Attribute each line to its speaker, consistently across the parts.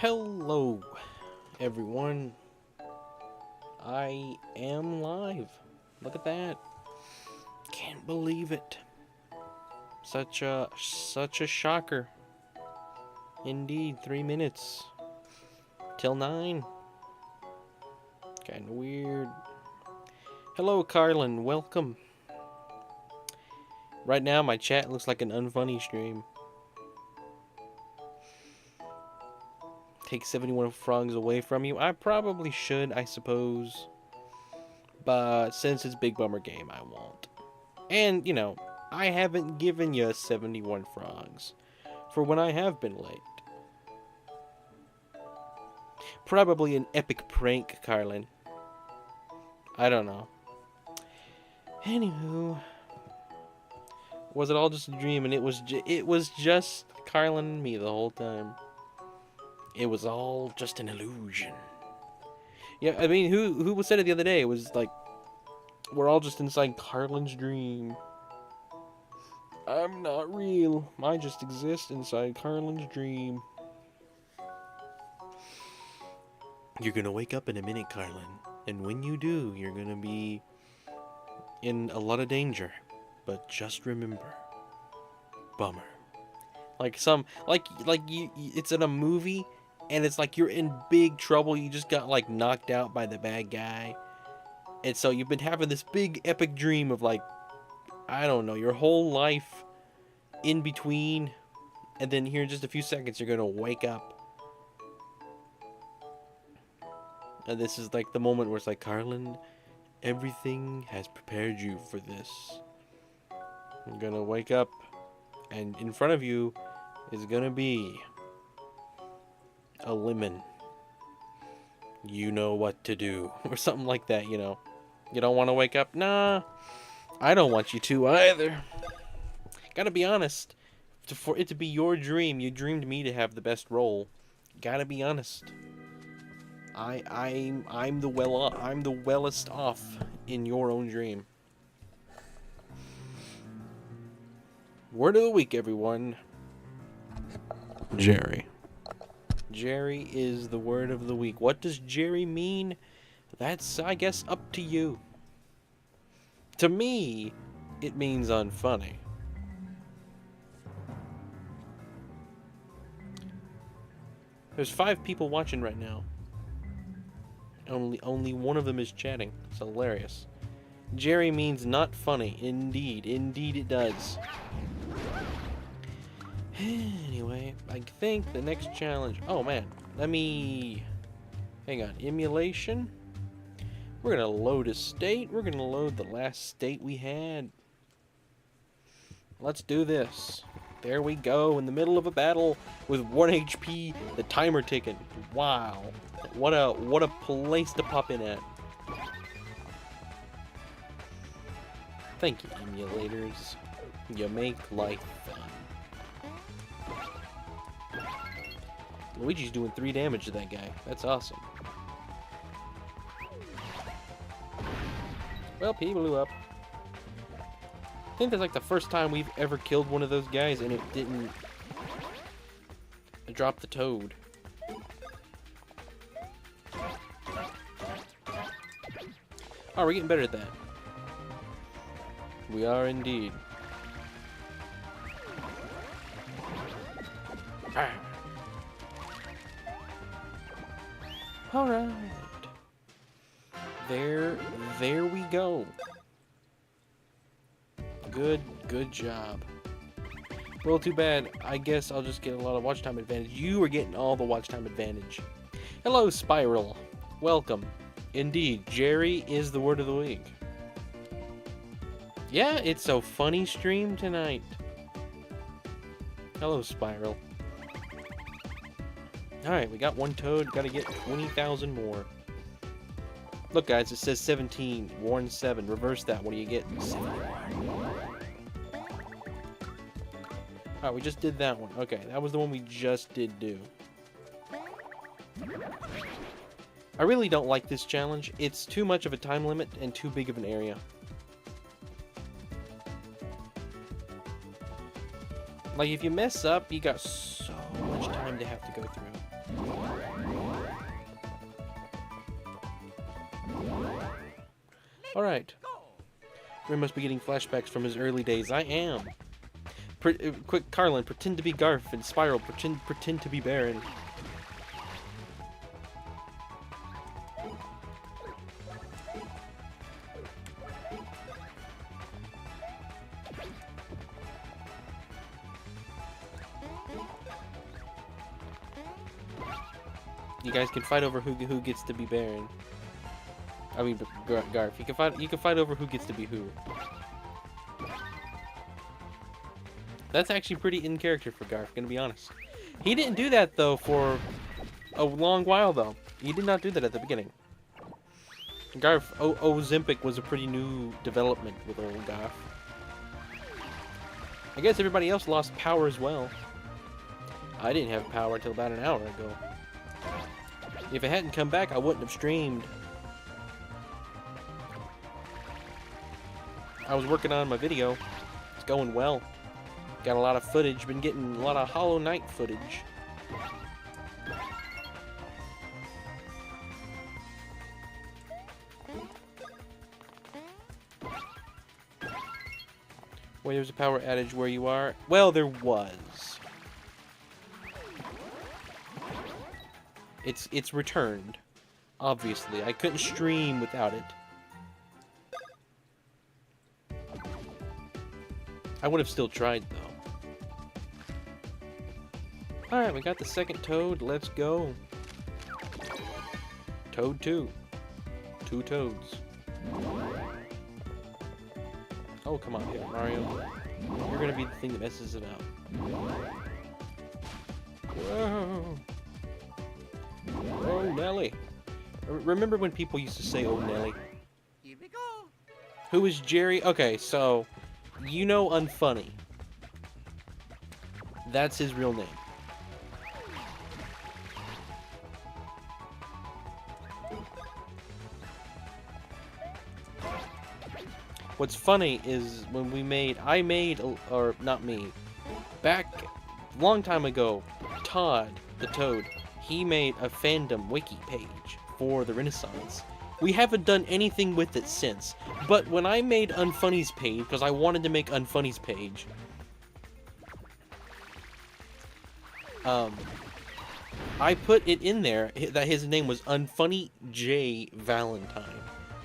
Speaker 1: Hello, everyone. I am live. Look at that. Can't believe it. Such a shocker. Indeed, 3 minutes till 9. Kind of weird. Hello, Carlin. Welcome. Right now, my chat looks like an unfunny stream. Take 71 frogs away from you. I probably should, I suppose. But since it's Big Bummer Game, I won't. And, you know, I haven't given you 71 frogs for when I have been late. Probably an epic prank, Carlin. I don't know. Anywho, was it all just a dream? And it was just Carlin and me the whole time. It was all just an illusion. Yeah, I mean, who said it the other day? It was like, we're all just inside Carlin's dream. I'm not real. I just exist inside Carlin's dream. You're gonna wake up in a minute, Carlin. And when you do, you're gonna be in a lot of danger. But just remember, Bummer. Like it's in a movie, and it's like you're in big trouble. You just got like knocked out by the bad guy. And so you've been having this big epic dream of like, I don't know, your whole life in between. And then here in just a few seconds, you're gonna wake up. And this is like the moment where it's like, Carlin, everything has prepared you for this. You're gonna wake up, and in front of you is gonna be a lemon. You know what to do. Or something like that, you know. You don't want to wake up? Nah, I don't want you to either. Gotta be honest. For it to be your dream, you dreamed me to have the best role. Gotta be honest. I'm the wellest off in your own dream. Word of the week, everyone. Jerry. Jerry is the word of the week. What does Jerry mean? That's, I guess, up to you. To me, it means unfunny. There's 5 people watching right now. Only one of them is chatting. It's hilarious. Jerry means not funny. Indeed. Indeed it does. Anyway, I think the next challenge... Oh, man. Let me... Hang on. Emulation. We're going to load a state. We're going to load the last state we had. Let's do this. There we go. In the middle of a battle with 1 HP. The timer ticking. Wow. What a place to pop in at. Thank you, emulators. You make life fun. Luigi's doing 3 damage to that guy. That's awesome. Well, he blew up. I think that's like the first time we've ever killed one of those guys and it didn't drop the toad. Oh, we're getting better at that. We are indeed. Ah. Alright. There we go. Good job. Well, too bad. I guess I'll just get a lot of watch time advantage. You are getting all the watch time advantage. Hello, Spiral. Welcome. Indeed, Jerry is the word of the week. Yeah, it's a funny stream tonight. Hello, Spiral. Alright, we got 1 toad. Gotta get 20,000 more. Look, guys, it says 17. Warn 7. Reverse that. What do you get? 7. Alright, we just did that one. Okay, that was the one we just did do. I really don't like this challenge. It's too much of a time limit and too big of an area. Like, if you mess up, you got so much time to have to go through. Alright. Ray must be getting flashbacks from his early days. I am. Quick, Carlin, pretend to be Garf, and Spiral, pretend to be Baron. You guys can fight over who gets to be Baron. I mean, Garf. You can fight over who gets to be who. That's actually pretty in character for Garf, gonna be honest. He didn't do that though for a long while though. He did not do that at the beginning. Garf, Ozempic was a pretty new development with old Garf. I guess everybody else lost power as well. I didn't have power until about an hour ago. If it hadn't come back, I wouldn't have streamed. I was working on my video. It's going well. Got a lot of footage. Been getting a lot of Hollow Knight footage. Wait, there's a power outage where you are? Well, there was. It's returned. Obviously. I couldn't stream without it. I would have still tried, though. Alright, we got the second Toad. Let's go. Toad 2. 2 Toads. Oh, come on, here, Mario. You're gonna be the thing that messes it up. Whoa! Oh, Nelly. Remember when people used to say, oh, Nelly?
Speaker 2: Here we go.
Speaker 1: Who is Jerry? Okay, so, you know Unfunny. That's his real name. What's funny is when or not me, back a long time ago, Todd, the Toad, he made a fandom wiki page for the Renaissance. We haven't done anything with it since, but when I made Unfunny's page, because I wanted to make Unfunny's page, I put it in there that his name was Unfunny J Valentine.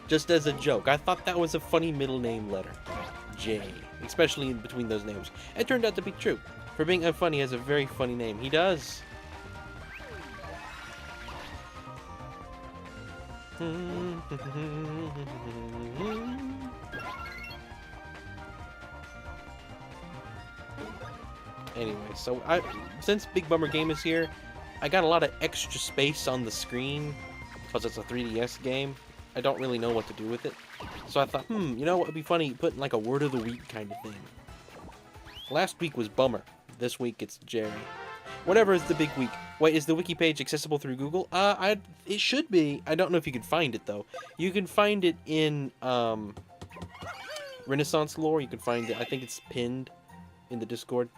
Speaker 1: Just as a joke. I thought that was a funny middle name letter. J. Especially in between those names. It turned out to be true. For being unfunny, he has a very funny name. He does. Anyway, so since Big Bummer Game is here, I got a lot of extra space on the screen because it's a 3DS game. I don't really know what to do with it. So I thought, you know what would be funny? Putting like a word of the week kind of thing. Last week was Bummer. This week it's Jerry. Whatever is the big week. Wait, is the wiki page accessible through Google? It should be. I don't know if you can find it though. You can find it in Renaissance lore. You can find it. I think it's pinned in the Discord.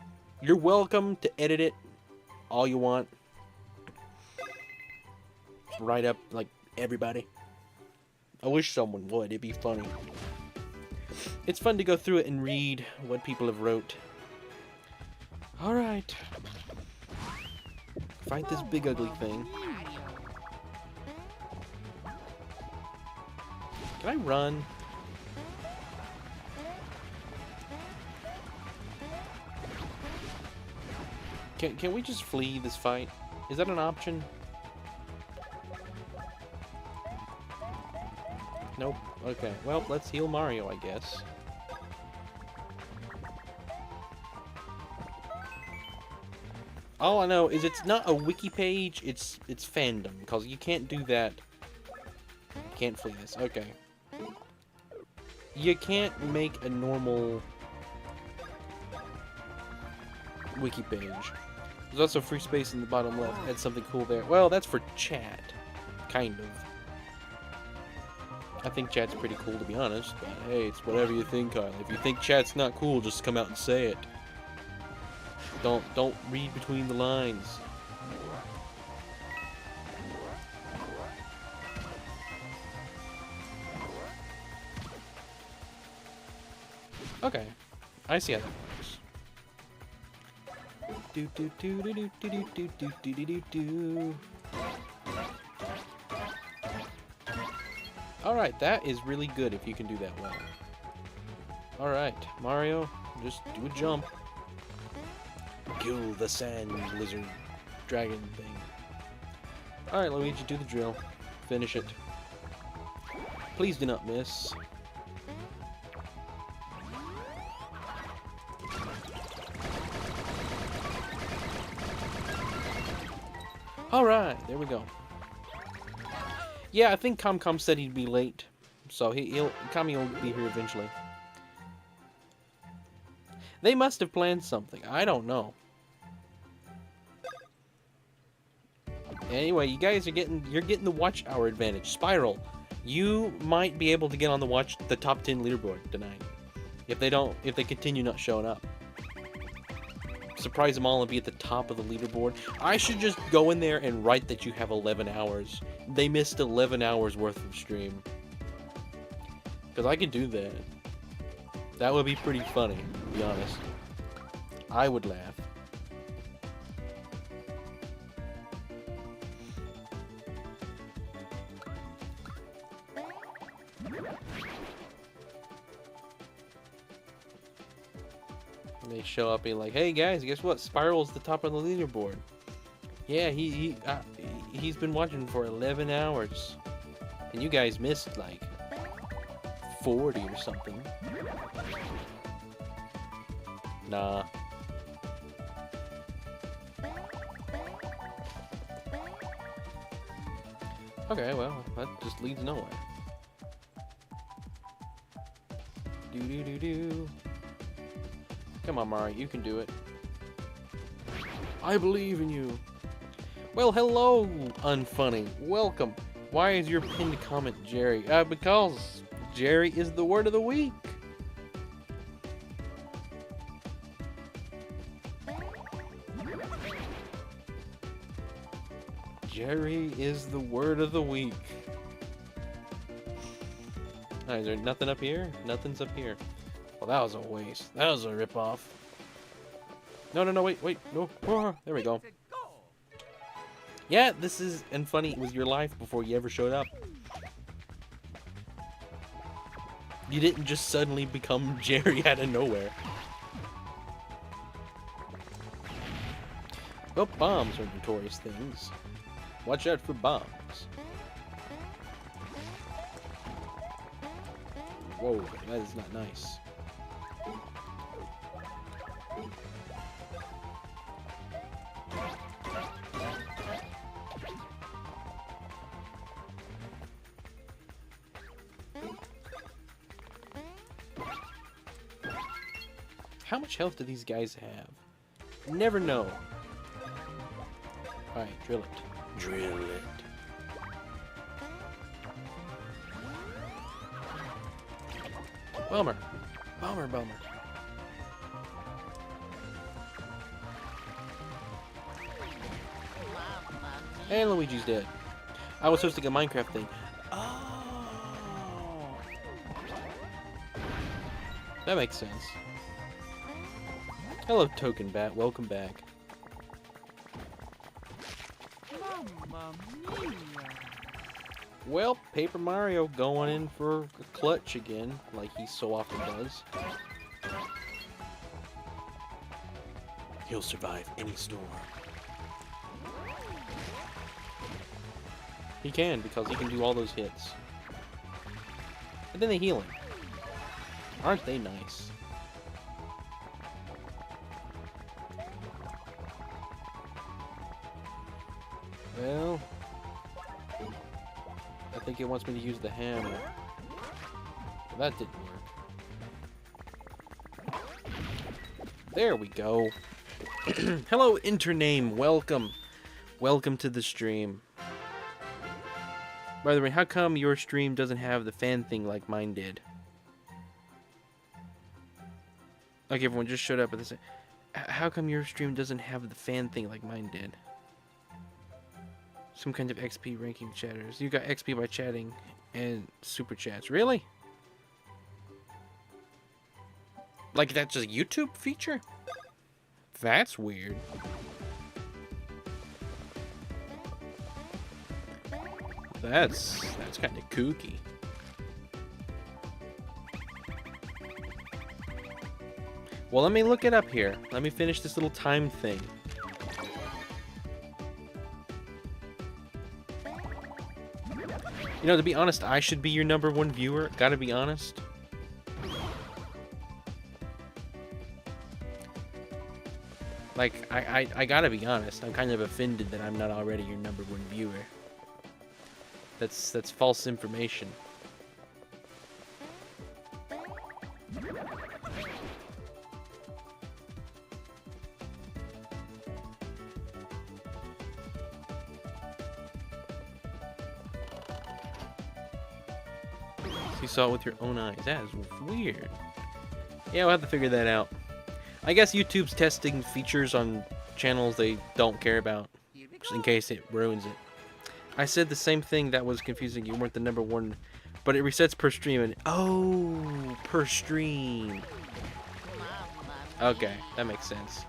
Speaker 1: You're welcome to edit it all you want. Write up like everybody. I wish someone would. It'd be funny. It's fun to go through it and read what people have wrote. Alright. Fight this big ugly thing. Can I run? Can we just flee this fight? Is that an option? Nope. Okay. Well, let's heal Mario, I guess. All I know is it's not a wiki page, it's fandom, because you can't do that. Can't flee this. Okay. You can't make a normal wiki page. There's also free space in the bottom left. Add something cool there. Well, that's for chat. Kind of. I think chat's pretty cool, to be honest, but hey, it's whatever you think, Kyle. If you think chat's not cool, just come out and say it. Don't read between the lines. Okay, I see how that works. Do do do do do do do do do do do do. All right, that is really good if you can do that well. All right, Mario, just do a jump. Kill the sand lizard dragon thing. All right, Luigi, do the drill. Finish it. Please do not miss. Alright, there we go. Yeah, I think Comcom said he'd be late. So Kami will be here eventually. They must have planned something. I don't know. Anyway, you guys are you're getting the watch hour advantage. Spiral, you might be able to get on the top 10 leaderboard tonight. If they continue not showing up. Surprise them all and be at the top of the leaderboard. I should just go in there and write that you have 11 hours. They missed 11 hours worth of stream. Because I could do that. That would be pretty funny, to be honest. I would laugh. They show up being like, "Hey guys, guess what? Spiral's the top of the leaderboard. Yeah, he's been watching for 11 hours, and you guys missed like 40 or something." Nah. Okay, well, that just leads nowhere. Do do do do. Come on, Mario, you can do it. I believe in you. Well, hello, Unfunny. Welcome. Why is your pinned comment Jerry? Because Jerry is the word of the week. Jerry is the word of the week. Is there nothing up here? Nothing's up here. Well, that was a waste. That was a ripoff. No, wait, no. Oh, there we go. Yeah, this is Unfunny with your life before you ever showed up. You didn't just suddenly become Jerry out of nowhere. Well, bombs are notorious things. Watch out for bombs. Whoa, that is not nice. How much health do these guys have? Never know. Alright, drill it. Drill it. Bummer. Bummer. And Luigi's dead. I was supposed to get a Minecraft thing. Oh. That makes sense. Hello, Token Bat. Welcome back. Mamma mia. Well, Paper Mario going in for a clutch again, like he so often does. He'll survive any storm. He can, because he can do all those hits. And then they heal him. Aren't they nice? Well, I think it wants me to use the hammer. Well, that didn't work. There we go. Hello, Intername. Welcome. Welcome to the stream. By the way, how come your stream doesn't have the fan thing like mine did? Like everyone just showed up at this. How come your stream doesn't have the fan thing like mine did? Some kind of XP ranking chatters. You got XP by chatting and super chats. Really? Like, that's a YouTube feature? That's weird. That's kind of kooky. Well, let me look it up here. Let me finish this little time thing. You know, to be honest, I should be your #1 viewer. Gotta be honest. Like, I gotta be honest. I'm kind of offended that I'm not already your #1 viewer. That's false information. You saw it with your own eyes. That is weird. Yeah, we'll have to figure that out. I guess YouTube's testing features on channels they don't care about, just in case it ruins it. I said the same thing that was confusing. You weren't the #1, but it resets per stream. And oh, per stream. Okay, that makes sense.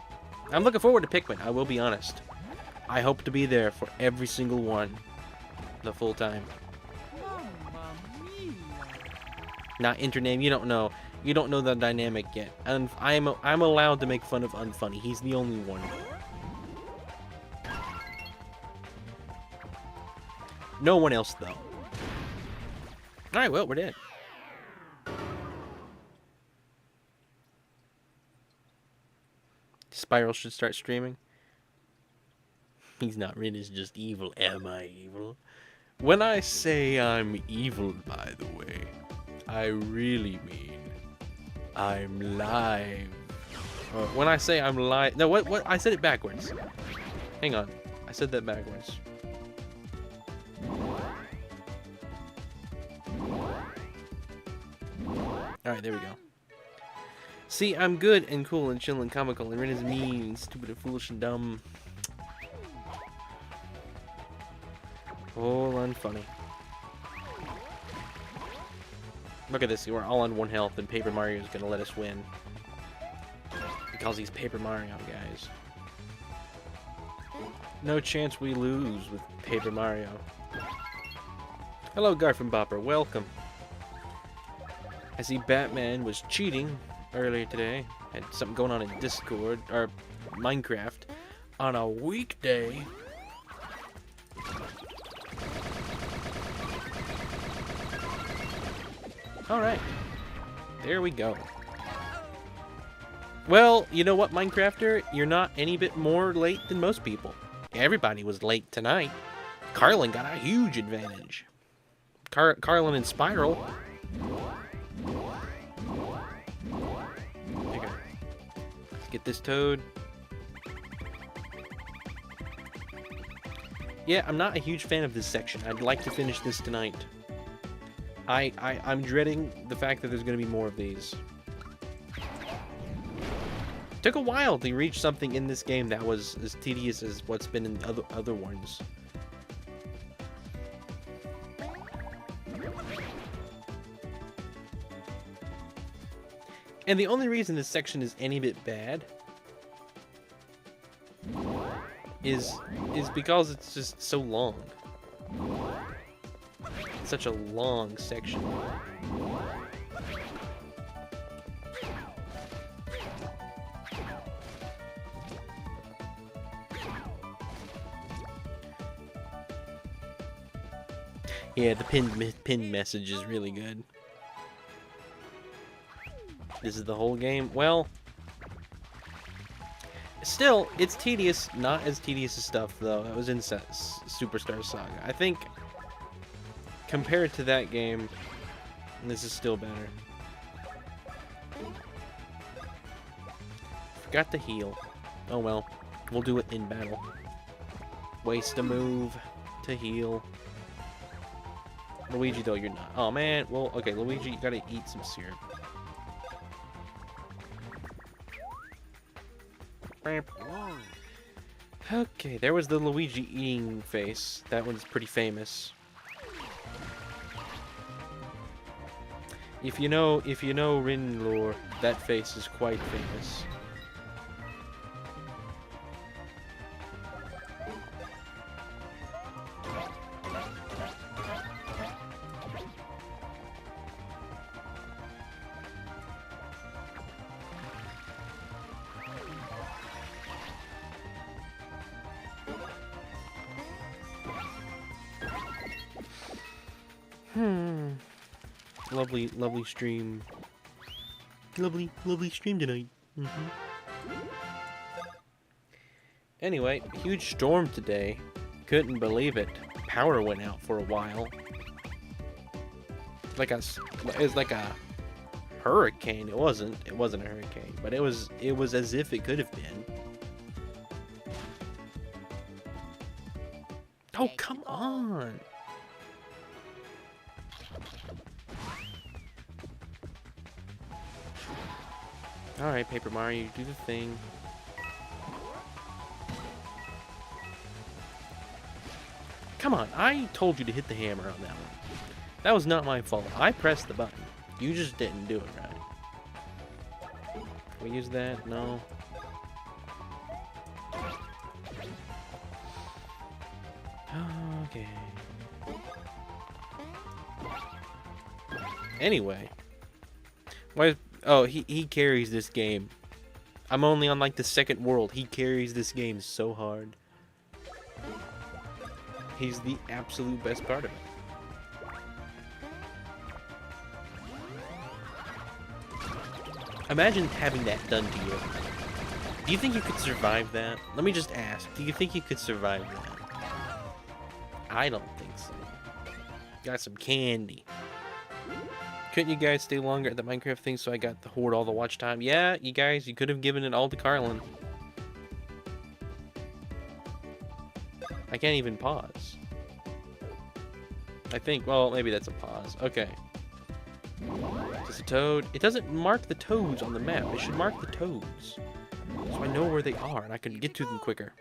Speaker 1: I'm looking forward to Pikmin. I will be honest. I hope to be there for every single one, the full time. Not intername. You don't know. You don't know the dynamic yet. And I'm allowed to make fun of Unfunny. He's the only one. No one else, though. Alright, well, we're dead. Spiral should start streaming. He's not Rin is just evil. Am I evil? When I say I'm evil, by the way, I really mean I'm live. When I say I'm live... No, what? I said it backwards. Hang on. I said that backwards. Alright, there we go. See, I'm good and cool and chill and comical, and Rin is mean and stupid and foolish and dumb. All unfunny. Look at this, we're all on 1 health, and Paper Mario is gonna let us win. Because he's Paper Mario, guys. No chance we lose with Paper Mario. Hello, Garfin Bopper, welcome. I see Batman was cheating earlier today. Had something going on in Discord, or Minecraft, on a weekday. Alright. There we go. Well, you know what, Minecrafter? You're not any bit more late than most people. Everybody was late tonight. Carlin got a huge advantage. Carlin and Spiral. Okay. Let's get this toad. Yeah, I'm not a huge fan of this section. I'd like to finish this tonight. I'm dreading the fact that there's going to be more of these. Took a while to reach something in this game that was as tedious as what's been in other ones. And the only reason this section is any bit bad is because it's just so long. It's such a long section. Yeah, the pinned message is really good. This is the whole game. Well, still, it's tedious. Not as tedious as stuff, though, that was in Superstar Saga. I think, compared to that game, this is still better. Forgot to heal. Oh well, we'll do it in battle. Waste a move to heal. Luigi, though, you're not. Oh, man. Well, okay, Luigi, you gotta eat some syrup. Okay, there was the Luigi eating face. That one's pretty famous. If you know Rin lore, that face is quite famous. Lovely stream. Lovely stream tonight. Anyway, huge storm today. Couldn't believe it. Power went out for a while. It's like a hurricane. It wasn't a hurricane, but it was as if it could have been. Oh, come on. Alright, Paper Mario, do the thing. Come on, I told you to hit the hammer on that one. That was not my fault. I pressed the button. You just didn't do it right. Can we use that? No. Okay. Anyway. Why? Oh, he carries this game. I'm only on like the second world. He carries this game so hard. He's the absolute best part of it. Imagine having that done to you. Do you think you could survive that? Let me just ask. Do you think you could survive that? I don't think so. Got some candy. Couldn't you guys stay longer at the Minecraft thing so I got to hoard all the watch time? Yeah, you guys, you could have given it all to Carlin. I can't even pause. I think, well, maybe that's a pause. Okay. Just a toad. It doesn't mark the toads on the map. It should mark the toads. So I know where they are and I can get to them quicker.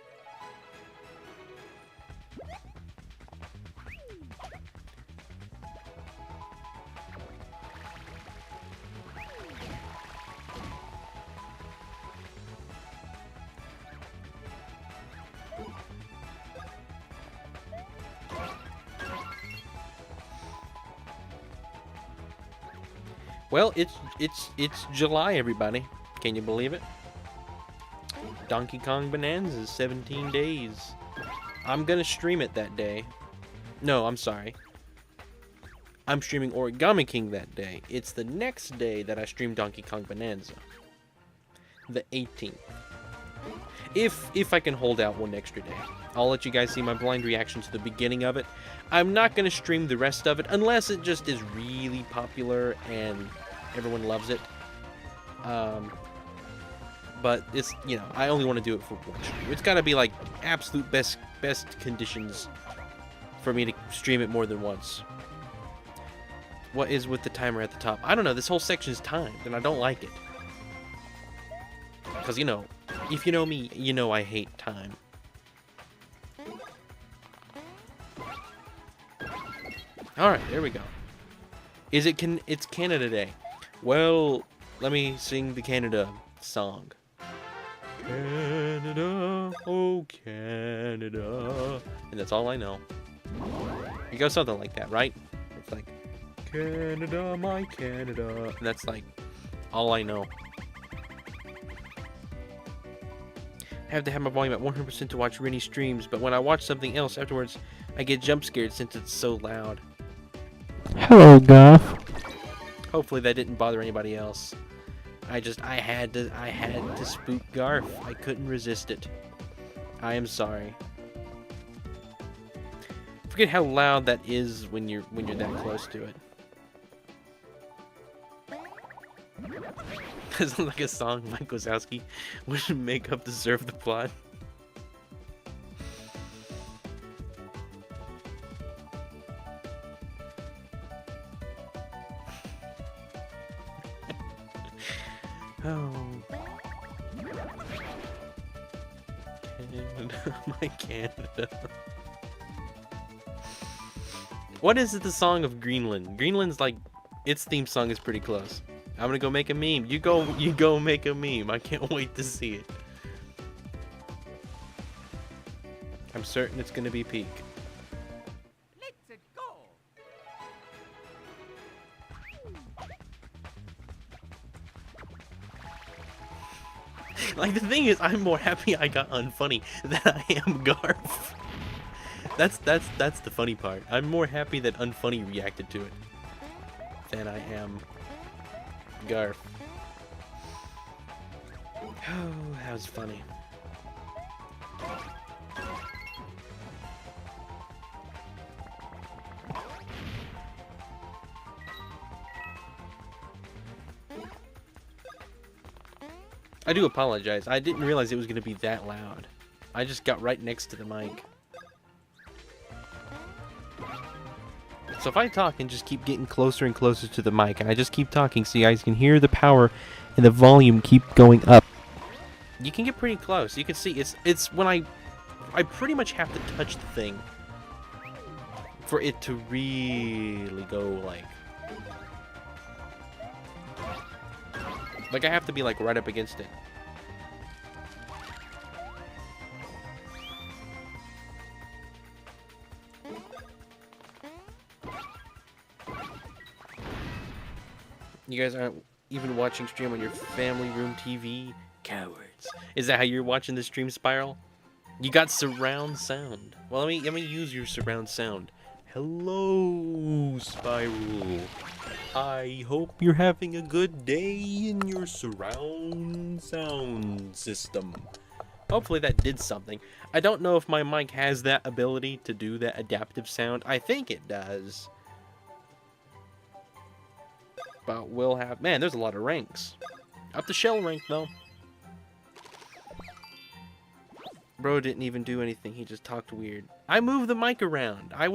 Speaker 1: Well, it's July, everybody. Can you believe it? Donkey Kong Bonanza, 17 days. I'm gonna stream it that day. No, I'm sorry. I'm streaming Origami King that day. It's the next day that I stream Donkey Kong Bonanza. The 18th. If I can hold out one extra day. I'll let you guys see my blind reaction to the beginning of it. I'm not going to stream the rest of it unless it just is really popular and everyone loves it. But it's, you know, I only want to do it for one stream. It's got to be like absolute best conditions for me to stream it more than once. What is with the timer at the top? I don't know. This whole section is timed and I don't like it. Because, you know, if you know me, you know I hate time. Alright, there we go. It's Canada Day. Well, let me sing the Canada song. Canada, oh Canada. And that's all I know. You go something like that, right? It's like, Canada, my Canada. And that's like, all I know. I have to have my volume at 100% to watch Rennie streams, but when I watch something else afterwards, I get jump scared since it's so loud.
Speaker 2: Hello, Goff.
Speaker 1: Hopefully that didn't bother anybody else. I had to spook Garf. I couldn't resist it. I am sorry. Forget how loud that is when you're that close to it. It's like a song Mike Wazowski would make up to serve the plot. Oh. Canada, my Canada. What is it, the song of Greenland? Greenland's like Its theme song is pretty close. I'm gonna go make a meme. You go make a meme. I can't wait to see it. I'm certain it's gonna be peak.
Speaker 3: Let's go.
Speaker 1: Like, the thing is, I'm more happy I got unfunny than I am Garf. That's the funny part. I'm more happy that unfunny reacted to it than I am Garf. Oh, that was funny. I do apologize. I didn't realize it was going to be that loud. I just got right next to the mic. So if I talk and just keep getting closer and closer to the mic, and I just keep talking so you guys can hear the power and the volume keep going up, you can get pretty close. You can see it's when I pretty much have to touch the thing for it to really go like I have to be like right up against it. You guys aren't even watching stream on your family room TV? Cowards. Is that how you're watching the stream, Spiral? You got surround sound. Well, let me use your surround sound. Hello, Spiral. I hope you're having a good day in your surround sound system. Hopefully that did something. I don't know if my mic has that ability to do that adaptive sound. I think it does. But we'll have... Man, there's a lot of ranks. Up to shell rank, though. Bro didn't even do anything. He just talked weird. I moved the mic around. I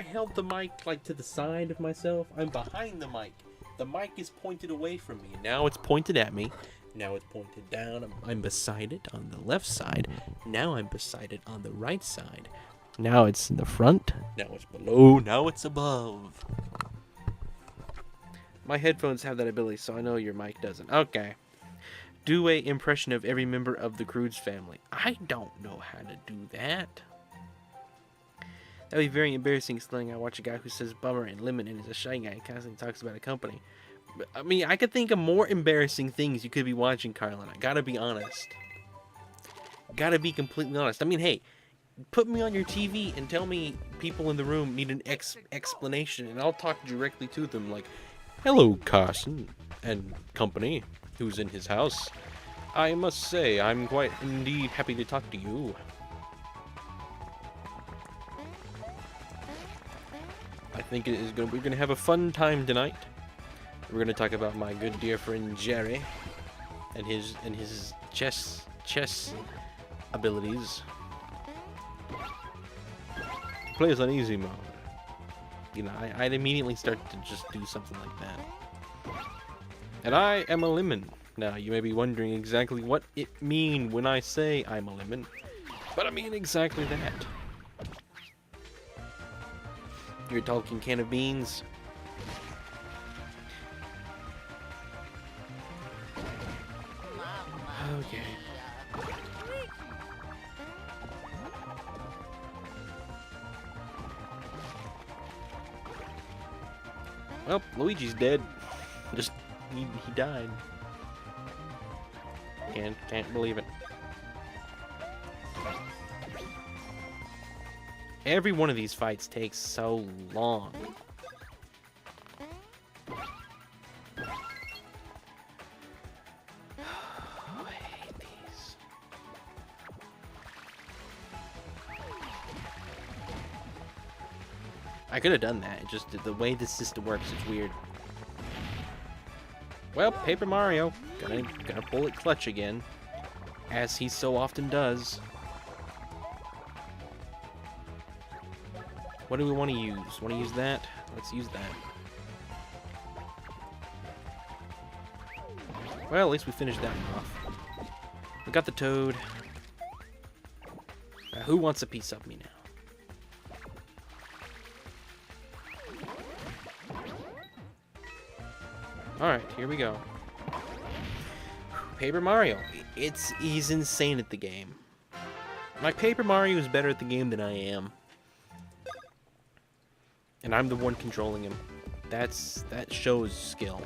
Speaker 1: held the mic like to the side of myself. I'm behind the mic. The mic is pointed away from me. Now it's pointed at me. Now it's pointed down. I'm beside it on the left side. Now I'm beside it on the right side. Now it's in the front. Now it's below. Now it's above. My headphones have that ability, so I know your mic doesn't. Okay. Do a impression of every member of the Croods family. I don't know how to do that. That'd be very embarrassing slang. I watch a guy who says bummer and lemon and is a shy guy and constantly talks about a company. But, I mean, I could think of more embarrassing things you could be watching, Carlin. I gotta be honest. Gotta be completely honest. I mean, hey, put me on your TV and tell me people in the room need an explanation, and I'll talk directly to them like, hello, Carson and company, who's in his house. I must say, I'm quite indeed happy to talk to you. I think we're gonna have a fun time tonight. We're gonna talk about my good dear friend Jerry and his chess abilities. Plays on easy mode. You know, I'd immediately start to just do something like that. And I am a lemon. Now, you may be wondering exactly what it means when I say I'm a lemon, but I mean exactly that. You're talking can of beans. Okay. Well, Luigi's dead. Just he died. Can't believe it. Every one of these fights takes so long. I hate these. I could have done that. It just the way this system works is weird. Well, Paper Mario gonna pull it clutch again, as he so often does. What do we want to use? Want to use that? Let's use that. Well, at least we finished that one off. We got the toad. Who wants a piece of me now? Alright, here we go. Paper Mario. He's insane at the game. My Paper Mario is better at the game than I am. And I'm the one controlling him. That shows skill.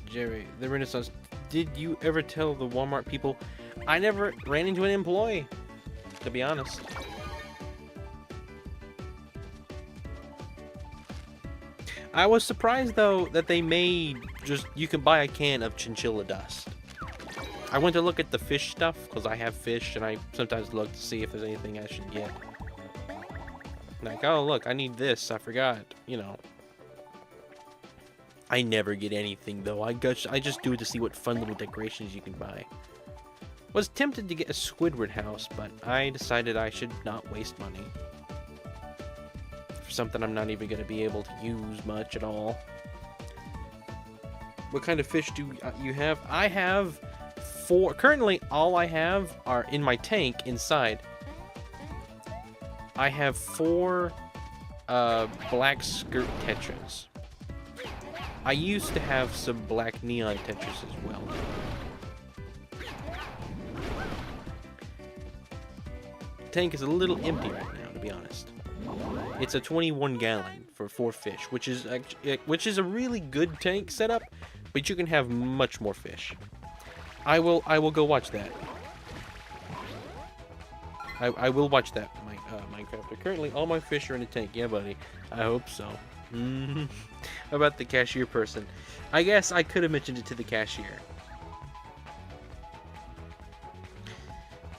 Speaker 1: Jerry, the Renaissance. Did you ever tell the Walmart people? I never ran into an employee, to be honest. I was surprised though that they made you can buy a can of chinchilla dust. I went to look at the fish stuff because I have fish and I sometimes look to see if there's anything I should get. Like, oh look, I need this. I forgot. You know. I never get anything though. I just do it to see what fun little decorations you can buy. Was tempted to get a Squidward house, but I decided I should not waste money for something I'm not even going to be able to use much at all. What kind of fish do you have? I have 4. Currently, all I have are in my tank inside. I have 4 black skirt tetras. I used to have some black neon tetras as well. The tank is a little empty right now, to be honest. It's a 21 gallon for 4 fish, which is a really good tank setup, but you can have much more fish. I will go watch that. I will watch that Minecraft. Currently, all my fish are in the tank. Yeah, buddy. I hope so. How about the cashier person? I guess I could have mentioned it to the cashier.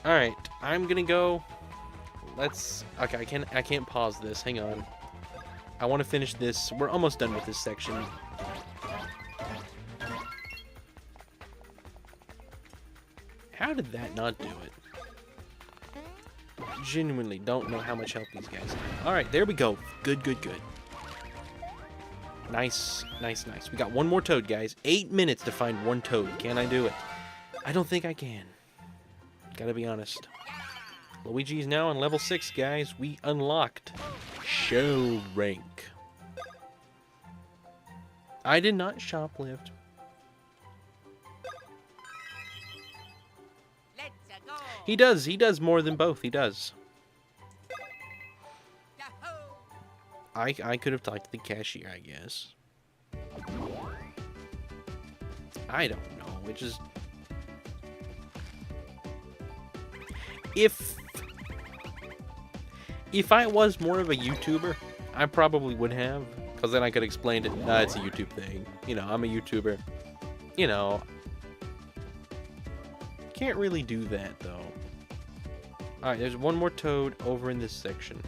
Speaker 1: Alright, I'm gonna go. Okay, I can't pause this. Hang on. I want to finish this. We're almost done with this section. How did that not do it? Genuinely don't know how much help these guys have. Alright, there we go. Good. Nice. We got one more toad, guys. 8 minutes to find one toad. Can I do it? I don't think I can. Gotta be honest. Luigi's now on level 6, guys. We unlocked show rank. I did not shoplift.
Speaker 3: Let's go.
Speaker 1: He does more than both. He does.
Speaker 3: Yahoo!
Speaker 1: I could have talked to the cashier, I guess. I don't know. It just... If I was more of a YouTuber, I probably would have. Because then I could explain it. It's a YouTube thing. You know, I'm a YouTuber. You know. Can't really do that, though. Alright, there's one more toad over in this section.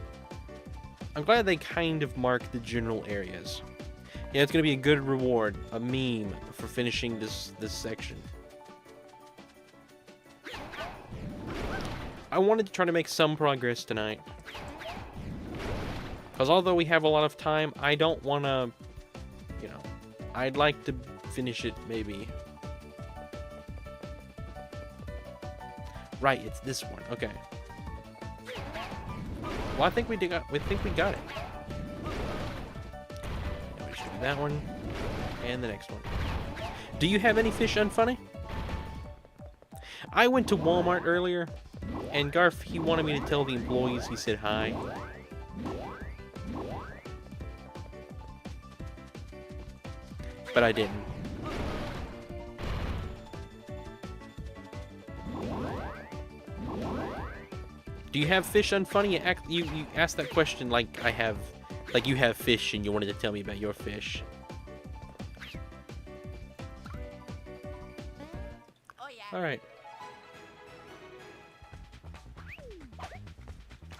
Speaker 1: I'm glad they kind of mark the general areas. Yeah, it's going to be a good reward, a meme, for finishing this section. I wanted to try to make some progress tonight. Because although we have a lot of time, I don't want to, you know, I'd like to finish it maybe. Right, it's this one. Okay. Well, I think we got it. Now we should do that one and the next one. Do you have any fish unfunny? I went to Walmart earlier, and Garth, he wanted me to tell the employees he said hi. But I didn't. Do you have fish unfunny? You asked that question like I have, like you have fish and you wanted to tell me about your fish.
Speaker 3: Oh yeah.
Speaker 1: All right.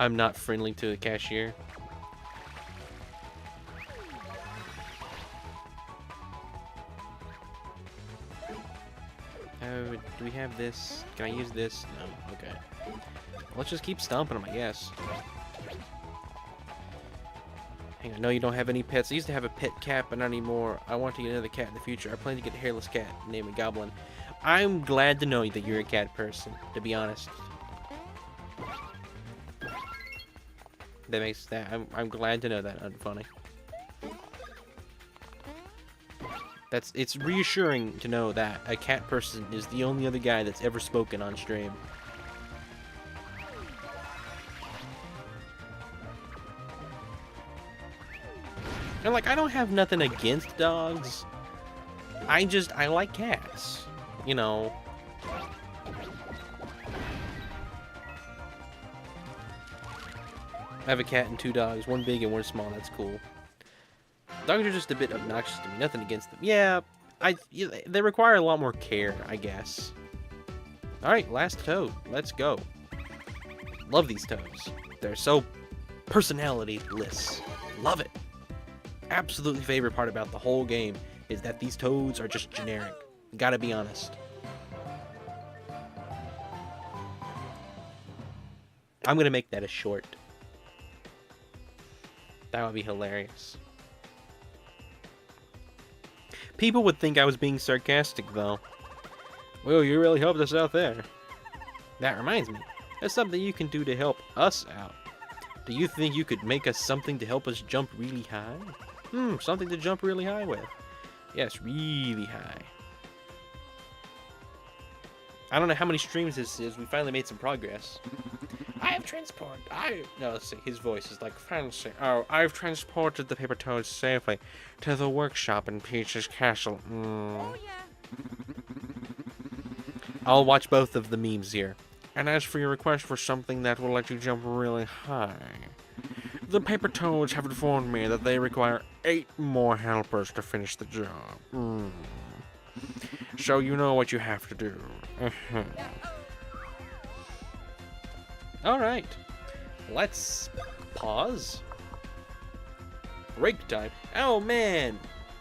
Speaker 1: I'm not friendly to the cashier. Oh, do we have this? Can I use this? No. Okay. Let's just keep stomping them, I guess. Hang on, I know you don't have any pets. I used to have a pet cat, but not anymore. I want to get another cat in the future. I plan to get a hairless cat, name it Goblin. I'm glad to know that you're a cat person, to be honest. That makes that I'm glad to know that, Unfunny. It's reassuring to know that a cat person is the only other guy that's ever spoken on stream. And like, I don't have nothing against dogs. I like cats. You know. I have a cat and 2 dogs, 1 big and 1 small. That's cool. Dogs are just a bit obnoxious to me. Nothing against them. Yeah, they require a lot more care, I guess. All right, last toad. Let's go. Love these toads. They're so personality-less. Love it. Absolutely favorite part about the whole game is that these toads are just generic. Gotta be honest. I'm gonna make that a short. That would be hilarious. People would think I was being sarcastic, though. Well, you really helped us out there. That reminds me. There's something you can do to help us out. Do you think you could make us something to help us jump really high? Something to jump really high with. Yes, really high. I don't know how many streams this is. We finally made some progress. No, let's see. His voice is like fancy. Oh, I've transported the paper toads safely to the workshop in Peach's castle.
Speaker 3: Oh yeah.
Speaker 1: I'll watch both of the memes here. And as for your request for something that will let you jump really high, the paper toads have informed me that they require 8 more helpers to finish the job. So you know what you have to do. Alright. Let's pause. Break time. Oh man!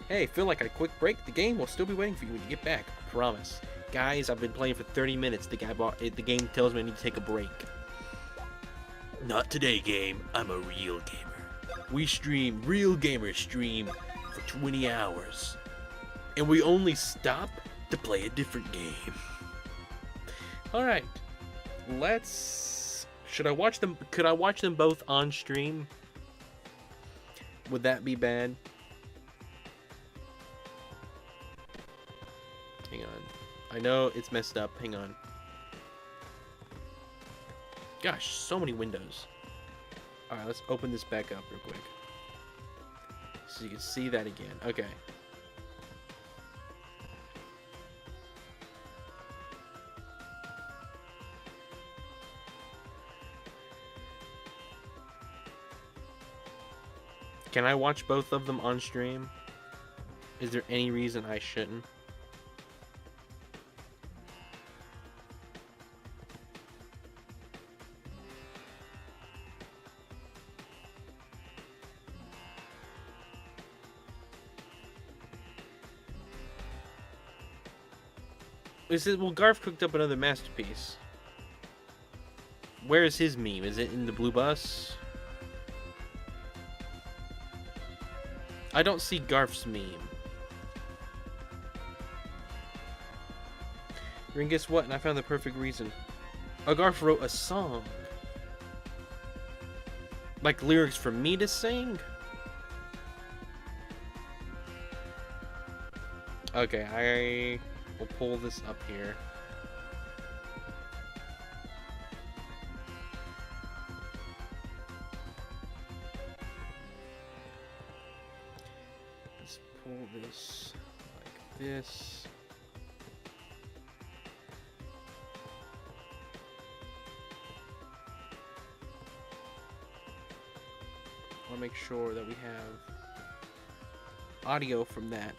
Speaker 1: Hey, feel like a quick break? The game will still be waiting for you when you get back. I promise. Guys, I've been playing for 30 minutes. The game tells me I need to take a break. Not today, game. I'm a real gamer. We stream, real gamers stream for 20 hours. And we only stop to play a different game. Alright. Should I watch them? Could I watch them both on stream? Would that be bad? Hang on. I know it's messed up. Hang on. Gosh, so many windows. Alright, let's open this back up real quick. So you can see that again. Okay. Can I watch both of them on stream? Is there any reason I shouldn't? Well, Garf cooked up another masterpiece. Where is his meme? Is it in the blue bus? I don't see Garf's meme. And guess what? And I found the perfect reason. Garf wrote a song. Like lyrics for me to sing? Okay, I will pull this up here. Let's pull this like this. I want to make sure that we have audio from that.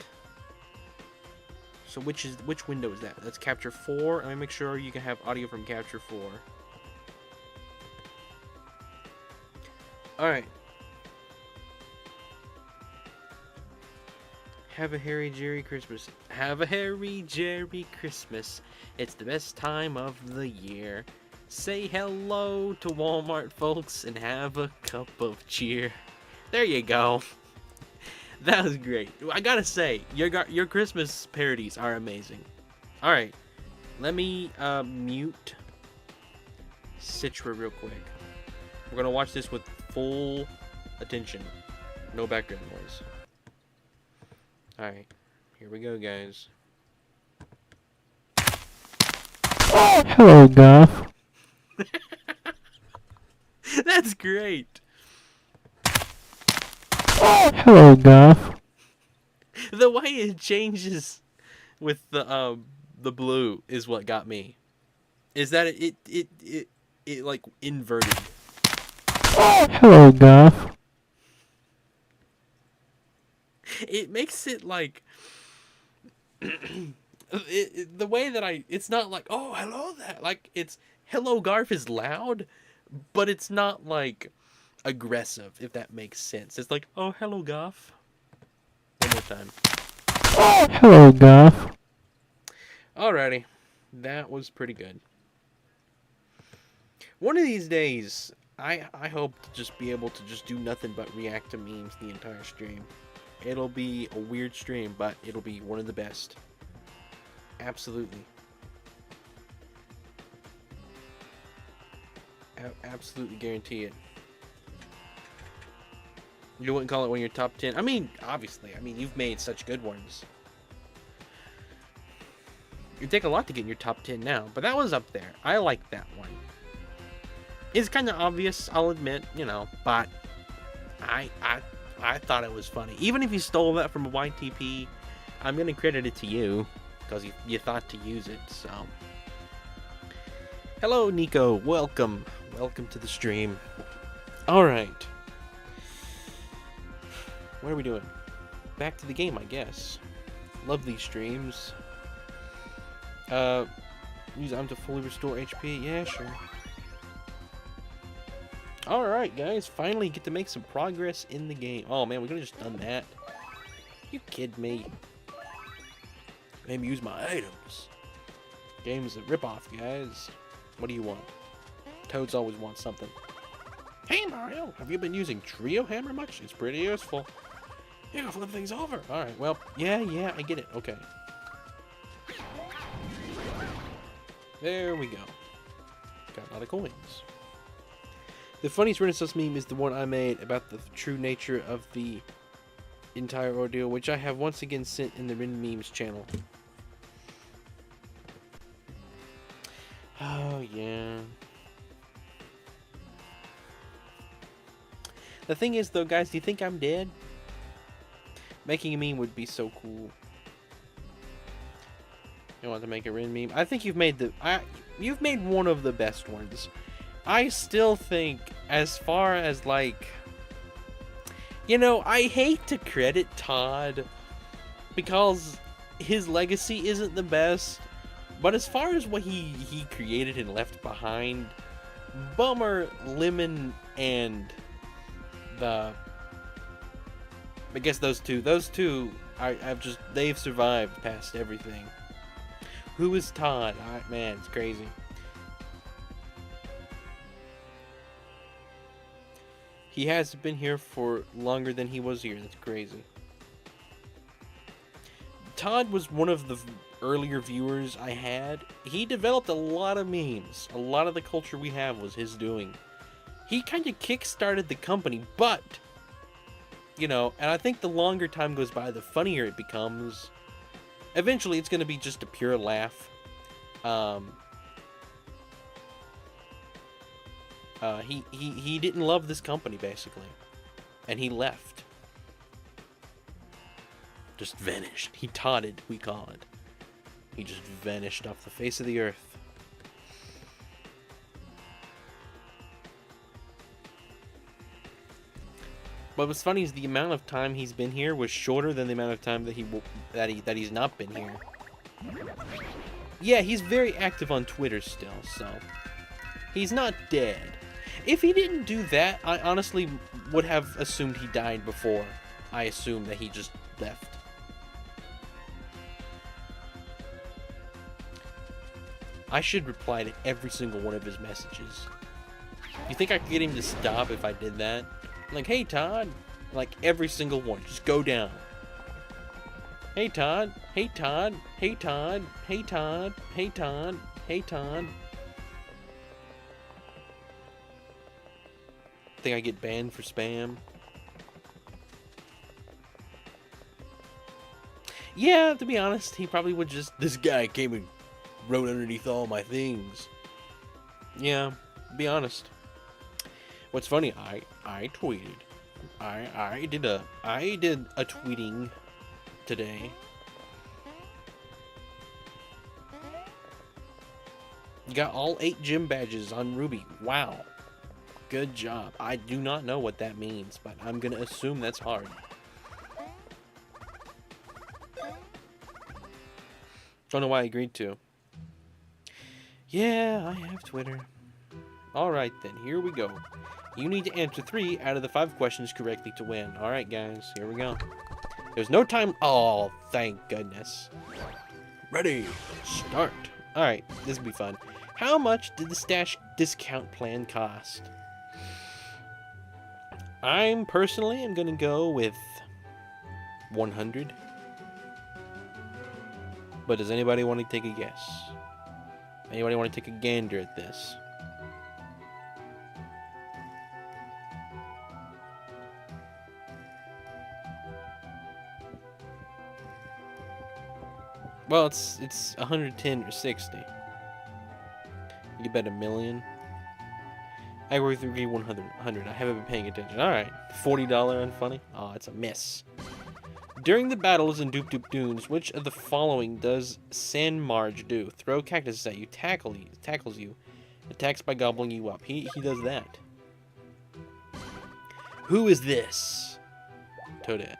Speaker 1: So which window is that? That's capture 4. Let me make sure you can have audio from capture 4. Alright. Have a Harry Jerry Christmas. Have a Harry Jerry Christmas. It's the best time of the year. Say hello to Walmart folks and have a cup of cheer. There you go. That was great. I gotta say, your Christmas parodies are amazing. Alright. Let me mute Citra real quick. We're gonna watch this with full attention. No background noise. Alright, here we go, guys.
Speaker 2: Hello, Goth.
Speaker 1: That's great!
Speaker 2: Hello, Goth.
Speaker 1: The way it changes with the blue is what got me. Is that it like inverted.
Speaker 2: Hello, Goth.
Speaker 1: It makes it like the way that it's not like, oh, hello there. Like, it's hello Garf is loud, but it's not like aggressive, if that makes sense. It's like, oh, hello Garf. One more time.
Speaker 2: Hello, Goth.
Speaker 1: Alrighty. That was pretty good. One of these days, I hope to just be able to just do nothing but react to memes the entire stream. It'll be a weird stream, but it'll be one of the best. Absolutely. Absolutely guarantee it. You wouldn't call it one of your top 10? I mean, obviously. I mean, you've made such good ones. It'd take a lot to get in your top 10 now, but that was up there. I like that one. It's kind of obvious, I'll admit, you know, but I thought it was funny. Even if you stole that from a YTP, I'm going to credit it to you, because you thought to use it, so. Hello, Nico. Welcome. Welcome to the stream. Alright. What are we doing? Back to the game, I guess. Love these streams. Use I'm to fully restore HP. Yeah, sure. Alright, guys. Finally get to make some progress in the game. Oh, man, we could have just done that. You kid me. Maybe use my items. Game's a ripoff, guys. What do you want? Toads always want something. Hey, Mario! Have you been using Trio Hammer much? It's pretty useful. You can flip things over. Alright, well, yeah, I get it. Okay. There we go. Got a lot of coins. The funniest Renaissance meme is the one I made about the true nature of the entire ordeal, which I have once again sent in the Rin Memes channel. Oh, yeah. The thing is, though, guys, do you think I'm dead? Making a meme would be so cool. You want to make a Rin meme? I think you've made you've made one of the best ones. I still think, as far as, like, you know, I hate to credit Todd because his legacy isn't the best, but as far as what he created and left behind, Bummer, Lemon, and I guess those two, they've survived past everything. Who is Todd? Man, it's crazy. He has been here for longer than he was here. That's crazy. Todd was one of the earlier viewers I had. He developed a lot of memes. A lot of the culture we have was his doing. He kind of kick-started the company, but, you know, and I think the longer time goes by, the funnier it becomes. Eventually, it's going to be just a pure laugh. He didn't love this company, basically. And he left. Just vanished. He totted, we call it. He just vanished off the face of the earth. But what's funny is the amount of time he's been here was shorter than the amount of time that he's not been here. Yeah, he's very active on Twitter still, so he's not dead. If he didn't do that, I honestly would have assumed he died before I assumed that he just left. I should reply to every single one of his messages. You think I could get him to stop if I did that? Like, hey Todd, like every single one, just go down. Hey Todd, hey Todd, hey Todd, hey Todd, hey Todd, hey Todd. think I get banned for spam. Yeah, to be honest, he probably would just... This guy came and wrote underneath all my things. Yeah, be honest. What's funny, I tweeted. I did a tweeting today. You got all 8 gym badges on Ruby. Wow. Good job. I do not know what that means, but I'm gonna assume that's hard. Don't know why I agreed to. Yeah, I have Twitter. Alright then, here we go. You need to answer 3 out of the 5 questions correctly to win. Alright guys, here we go. There's no time. Oh, thank goodness. Ready, start. Alright, this will be fun. How much did the stash discount plan cost? I'm personally gonna go with 100. But does anybody want to take a guess? Anybody want to take a gander at this? Well, it's 110 or 60. You bet $1 million. I worth agree 100. I haven't been paying attention. All right, $40 unfunny. Oh, it's a miss. During the battles in Doop Doop Dunes, which of the following does Sandmarge do? Throw cactuses at you, tackles you, attacks by gobbling you up. He does that. Who is this? Toadette.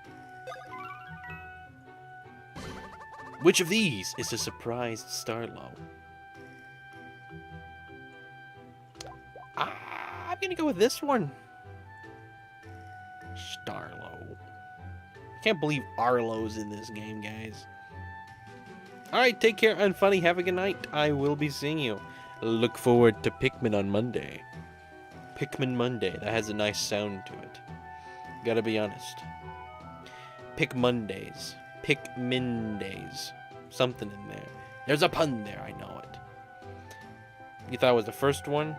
Speaker 1: Which of these is a surprised Starlow? I'm gonna go with this one. Starlow. I can't believe Arlo's in this game, guys. Alright, take care, Unfunny. Have a good night. I will be seeing you. Look forward to Pikmin on Monday. Pikmin Monday. That has a nice sound to it. Gotta be honest. Pick Mondays. Pikmin days. Something in there. There's a pun there, I know it. You thought it was the first one?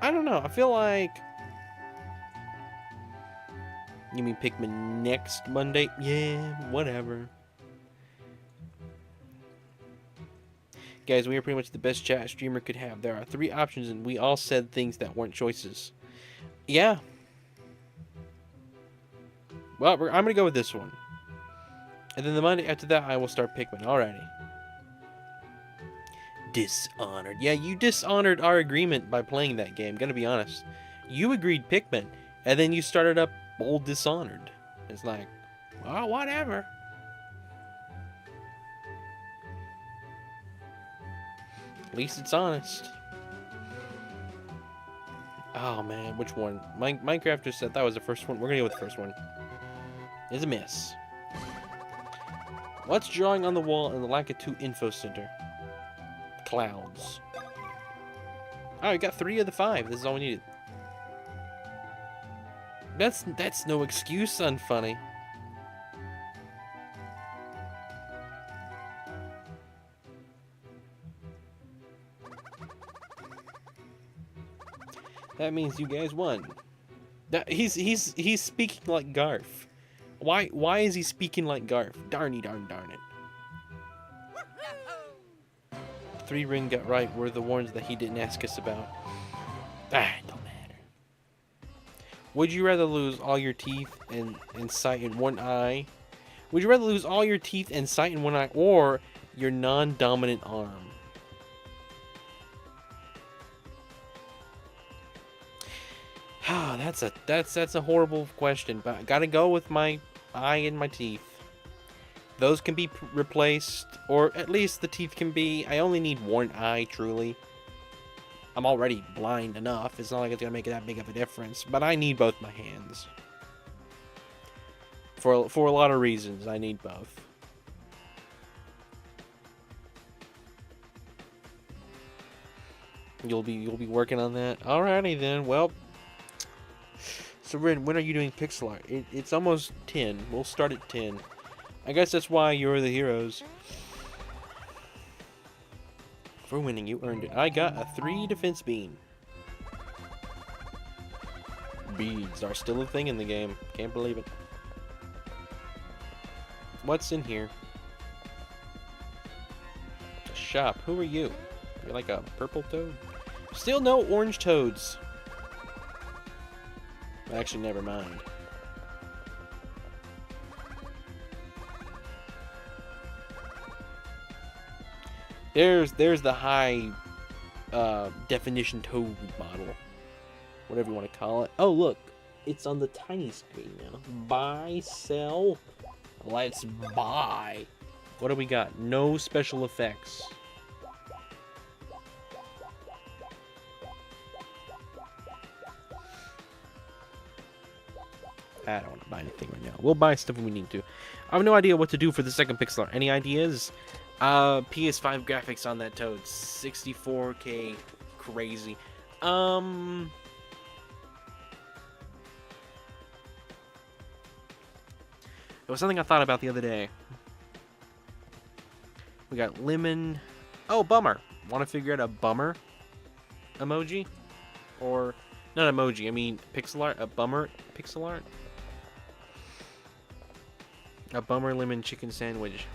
Speaker 1: I don't know. I feel like... You mean Pikmin next Monday? Yeah, whatever. Guys, we are pretty much the best chat a streamer could have. There are 3 options, and we all said things that weren't choices. Yeah. Well, I'm going to go with this one. And then the Monday after that, I will start Pikmin. Alrighty. Dishonored. Yeah, you dishonored our agreement by playing that game. Gonna be honest. You agreed Pikmin, and then you started up old Dishonored. It's like, well, whatever. At least it's honest. Oh man, which one? Minecraft just said that was the first one. We're gonna go with the first one. It's a miss. What's drawing on the wall in the Lakitu Info Center? Clouds. Oh, we got 3 of the 5. This is all we needed. That's no excuse, Unfunny. That means you guys won. He's speaking like Garf. Why is he speaking like Garf? Darn it. 3 ring got right were the ones that he didn't ask us about. Ah, it don't matter. Would you rather lose all your teeth and sight in one eye? Would you rather lose all your teeth and sight in one eye, or your non-dominant arm? Ah, that's a horrible question, but I gotta go with my eye and my teeth. Those can be replaced, or at least the teeth can be. I only need one eye, truly. I'm already blind enough. It's not like it's gonna make that big of a difference, but I need both my hands. For a lot of reasons, I need both. You'll be working on that. Alrighty then. Well, so Rin, when are you doing pixel art? It's almost 10. We'll start at 10. I guess that's why you're the heroes. For winning, you earned it. I got a 3 defense beam. beads are still a thing in the game. Can't believe it. What's in here? A shop. Who are you? You're like a purple toad? Still no orange toads. Actually, never mind. There's the high definition toad model. Whatever you want to call it. Oh, look. It's on the tiny screen now. Buy, sell. Let's buy. What do we got? No special effects. I don't want to buy anything right now. We'll buy stuff when we need to. I have no idea what to do for the second pixel art. Any ideas? PS5 graphics on that toad. 64K. Crazy. It was something I thought about the other day. We got lemon. Oh, bummer. Want to figure out a bummer emoji? Or, not emoji, I mean pixel art. A bummer pixel art? A bummer lemon chicken sandwich.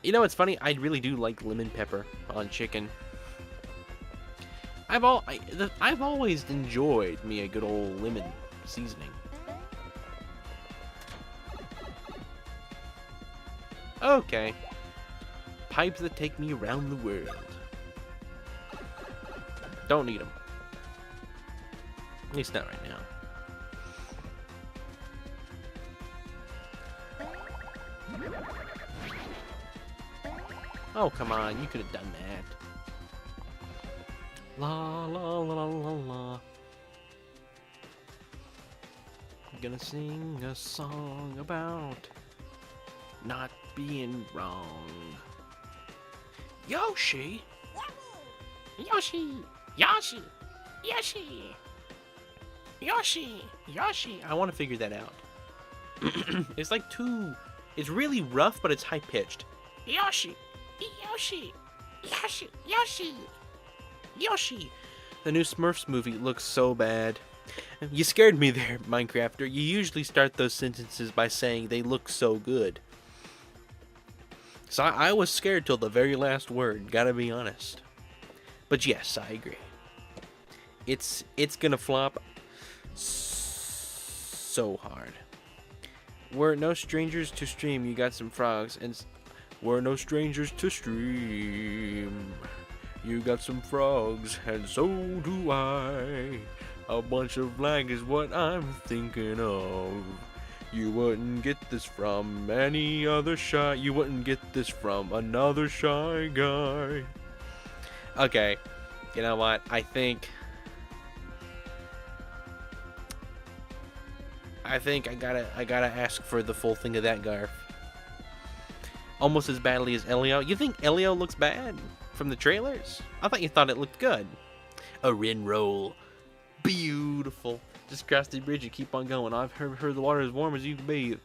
Speaker 1: You know, it's funny. I really do like lemon pepper on chicken. I've always enjoyed me a good old lemon seasoning. Okay. Pipes that take me around the world. Don't need them. At least not right now. Oh, come on. You could have done that. La la la la la. I'm gonna sing a song about not being wrong. Yoshi! Yoshi! Yoshi! Yoshi! Yoshi! Yoshi! I want to figure that out. It's like it's really rough, but it's high pitched. Yoshi! Yoshi! Yoshi! Yoshi! Yoshi! The new Smurfs movie looks so bad. You scared me there, Minecrafter. You usually start those sentences by saying they look so good. So I was scared till the very last word, gotta be honest. But yes, I agree. It's gonna flop so hard. We're no strangers to stream, you got some frogs, and we're no strangers to stream. You got some frogs, and so do I. A bunch of lag is what I'm thinking of. You wouldn't get this from any other shy. You wouldn't get this from another shy guy. Okay, you know what? I think I gotta ask for the full thing of that Garf. Almost as badly as Elio. You think Elio looks bad from the trailers? I thought you thought it looked good. A Rin roll. Beautiful. Just cross the bridge and keep on going. I've heard the water is warm as you can bathe.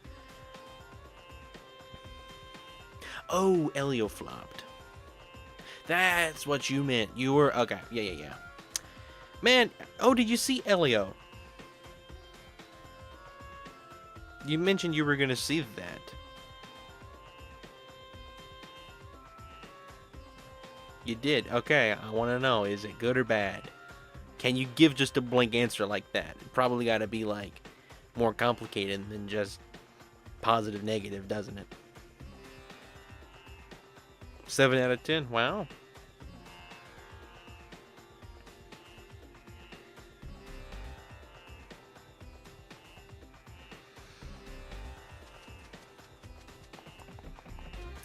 Speaker 1: Oh, Elio flopped. That's what you meant. You were... Okay. Yeah. Man, oh, did you see Elio? You mentioned you were going to see that. You did. Okay, I want to know. Is it good or bad? Can you give just a blank answer like that? It probably got to be, like, more complicated than just positive, negative, doesn't it? 7 out of 10. Wow.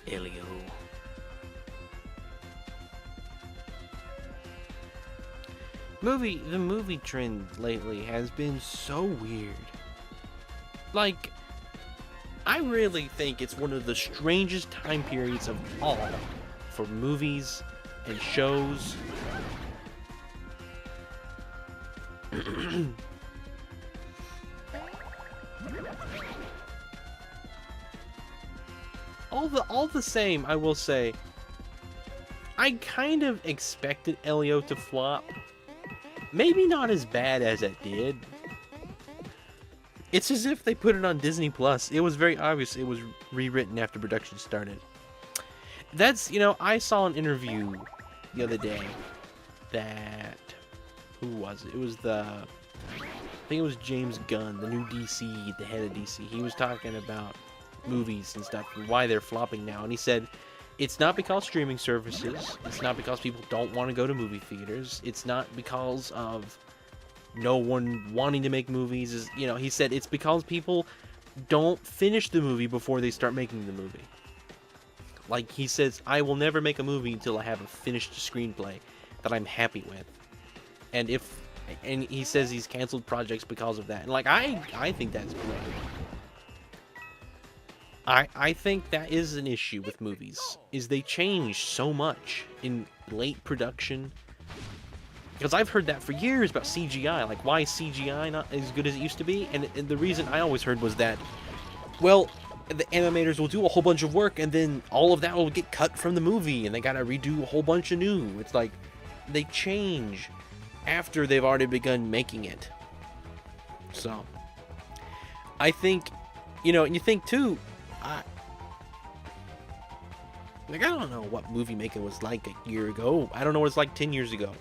Speaker 1: Elio. The movie trend lately has been so weird. Like, I really think it's one of the strangest time periods of all for movies and shows. all the same, I will say, I kind of expected Elio to flop. Maybe not as bad as it did, It's as if they put it on Disney Plus. It was very obvious it was rewritten after production started. That's, I saw an interview the other day that, who was it? It was I think it was James Gunn, the new DC, the head of DC. He was talking about movies and stuff and why they're flopping now. And he said, it's not because streaming services. It's not because people don't want to go to movie theaters. It's not because of no one wanting to make movies. He said it's because people don't finish the movie before they start making the movie. Like, he says, I will never make a movie until I have a finished screenplay that I'm happy with. And he says he's canceled projects because of that. And, like, I think that's great. I think that is an issue with movies, is they change so much in late production. Because I've heard that for years about CGI. Like, why is CGI not as good as it used to be? And the reason I always heard was that, well, the animators will do a whole bunch of work, and then all of that will get cut from the movie, and they gotta redo a whole bunch of new. It's like, they change after they've already begun making it. So, I think, and you think, too, I don't know what movie making was like a year ago. I don't know what it's like 10 years ago.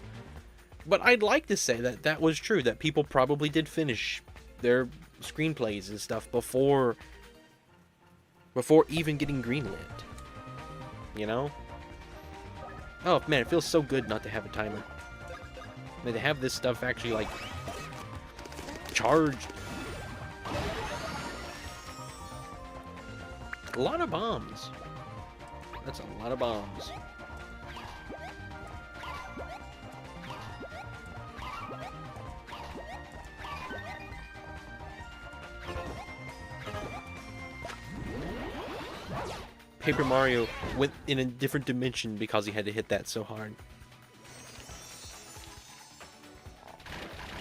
Speaker 1: But I'd like to say that that was true, that people probably did finish their screenplays and stuff before even getting greenlit. Oh, man, it feels so good not to have a timer. I mean, to have this stuff actually, like, charged. A lot of bombs. That's a lot of bombs. Paper Mario went in a different dimension because he had to hit that so hard.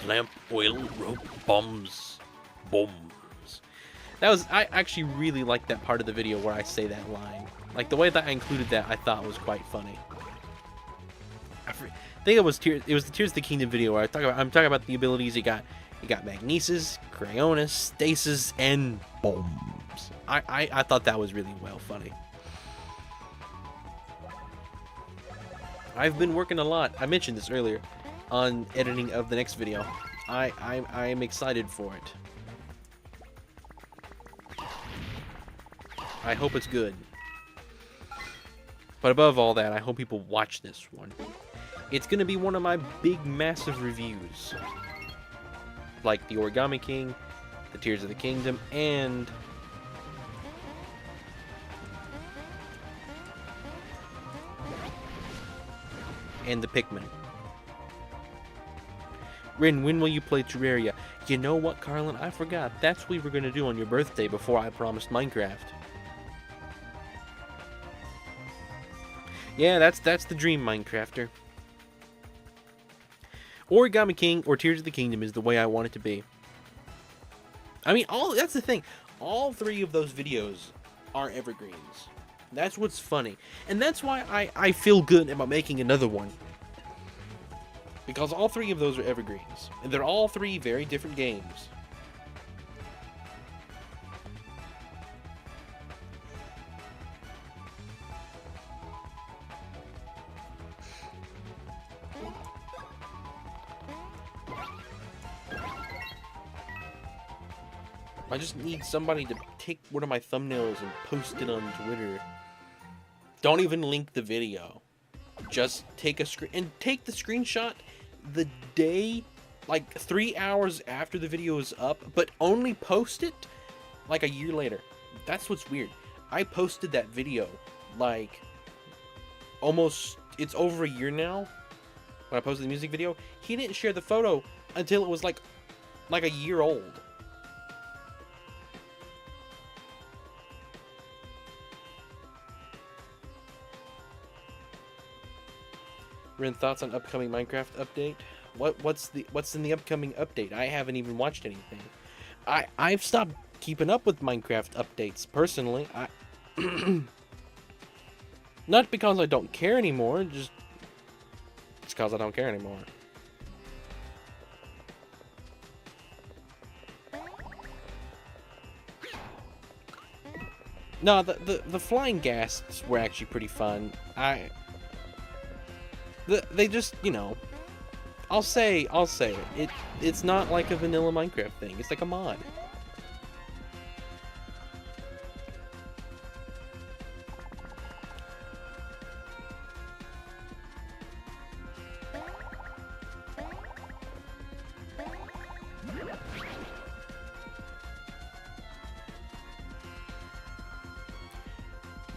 Speaker 1: Lamp, oil, rope, bombs. Bombs. I actually really liked that part of the video where I say that line. Like, the way that I included that, I thought was quite funny. I think it was the Tears of the Kingdom video where I'm talking about the abilities you got. You got Magnesis, Cryonis, Stasis, and bombs. I thought that was really funny. I've been working a lot, I mentioned this earlier, on editing of the next video. I am excited for it. I hope it's good. But above all that, I hope people watch this one. It's going to be one of my big, massive reviews. Like the Origami King, the Tears of the Kingdom, and the Pikmin. Rin, when will you play Terraria? You know what, Carlin? I forgot. That's what we were going to do on your birthday before I promised Minecraft. Yeah, that's the dream, Minecrafter. Origami King or Tears of the Kingdom is the way I want it to be. I mean, that's the thing. All three of those videos are evergreens. That's what's funny. And that's why I feel good about making another one. Because all three of those are evergreens. And they're all three very different games. I just need somebody to take one of my thumbnails and post it on Twitter. Don't even link the video. Just take a screen and take the screenshot the day, like 3 hours after the video is up, but only post it like a year later. That's what's weird. I posted that video like it's over a year now when I posted the music video. He didn't share the photo until it was like a year old. Ren, thoughts on upcoming Minecraft update? What's in the upcoming update? I haven't even watched anything. I've stopped keeping up with Minecraft updates personally. Not because I don't care anymore, just because I don't care anymore. No, the flying ghasts were actually pretty fun. They just, you know, I'll say it. It's not like a vanilla Minecraft thing. It's like a mod.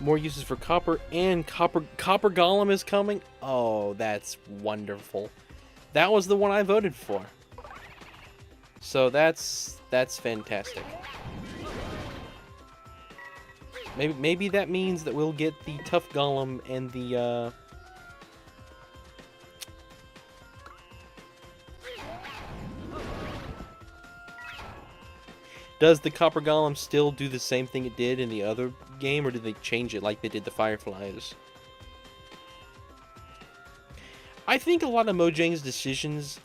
Speaker 1: More uses for copper, and copper golem is coming. Oh, that's wonderful. That was the one I voted for. So that's fantastic. Maybe that means that we'll get the tough golem and the Does the copper golem still do the same thing it did in the other game, or did they change it like they did the fireflies? I think a lot of Mojang's decisions,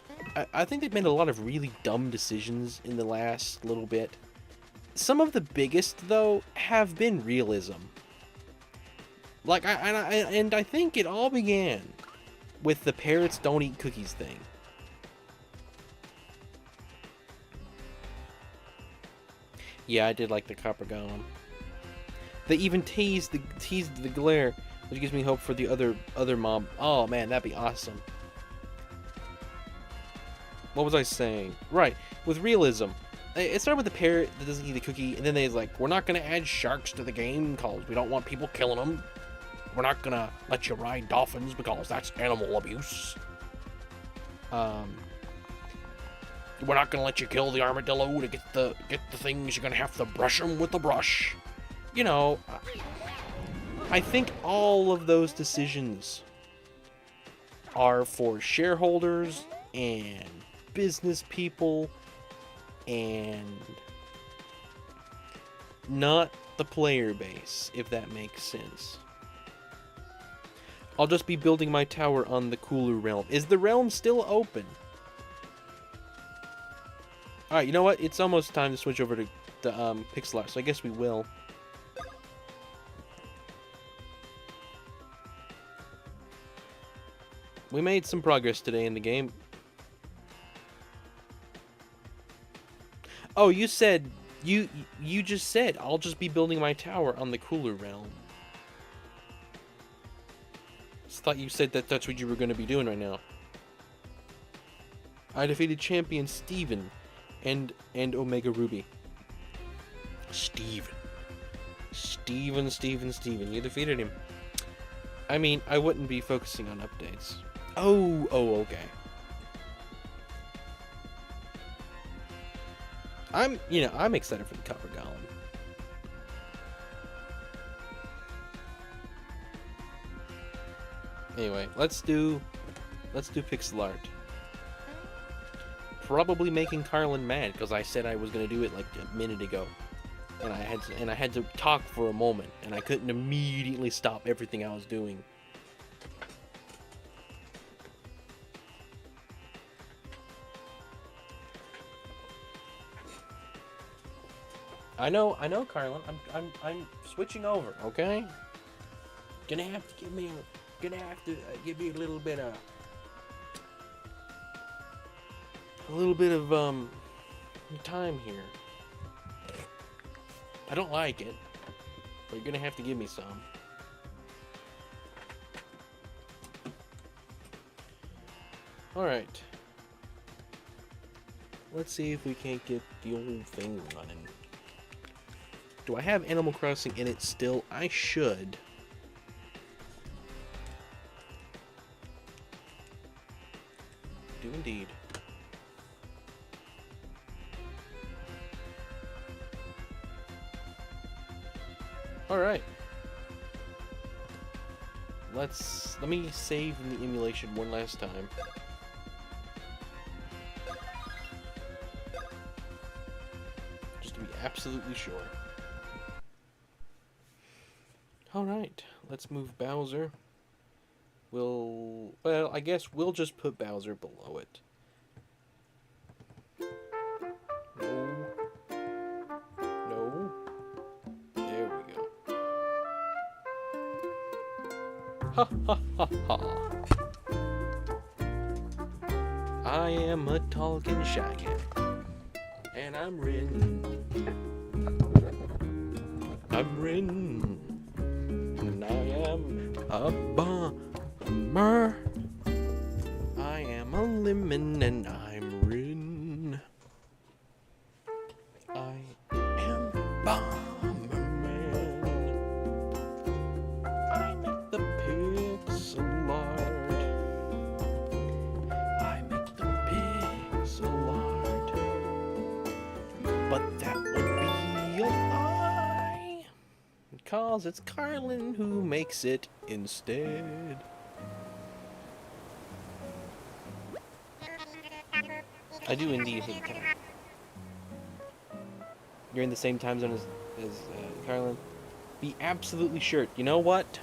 Speaker 1: I think they've made a lot of really dumb decisions in the last little bit. Some of the biggest, though, have been realism. Like, and I think it all began with the parrots don't eat cookies thing. Yeah, I did like the copper golem. They even teased the glare, which gives me hope for the other mob. Oh man, that'd be awesome. What was I saying? Right, with realism. It started with the parrot that doesn't eat the cookie, and then they was like, we're not gonna add sharks to the game because we don't want people killing them. We're not gonna let you ride dolphins because that's animal abuse. We're not gonna let you kill the armadillo to get the things. You're gonna have to brush them with a brush. You know, I think all of those decisions are for shareholders and business people and not the player base, if that makes sense. I'll just be building my tower on the cooler realm. Is the realm still open? Alright, you know what? It's almost time to switch over to the pixel art, so I guess we will. We made some progress today in the game. Oh, you said... You just said, I'll just be building my tower on the cooler realm. Just thought you said that that's what you were going to be doing right now. I defeated champion Steven and Omega Ruby. Steven. You defeated him. I mean, I wouldn't be focusing on updates. Oh, okay. I'm excited for the copper golem. Anyway, let's do pixel art. Probably making Carlin mad because I said I was gonna do it like a minute ago, and I had to talk for a moment, and I couldn't immediately stop everything I was doing. I know, Carlin. I'm switching over. Okay. Gonna have to give me a little bit of time here. I don't like it, but you're gonna have to give me some. Alright. Let's see if we can't get the old thing running. Do I have Animal Crossing in it still? I should. Do indeed. Alright. Let me save in the emulation one last time. Just to be absolutely sure. Alright, let's move Bowser. Well, I guess we'll just put Bowser below it. No. There we go. Ha ha ha ha. I am a talking shy guy. And I'm Rin. I'm Rin. And I am a bummer. I am a lemon and I'm Rin. I am Bomberman. I'm at the pixel art. I'm at the pixel art. But that would be a lie. Because it's Carlin who makes it instead. I do indeed hate Carlin. You're in the same time zone as Carlin. Be absolutely sure. You know what?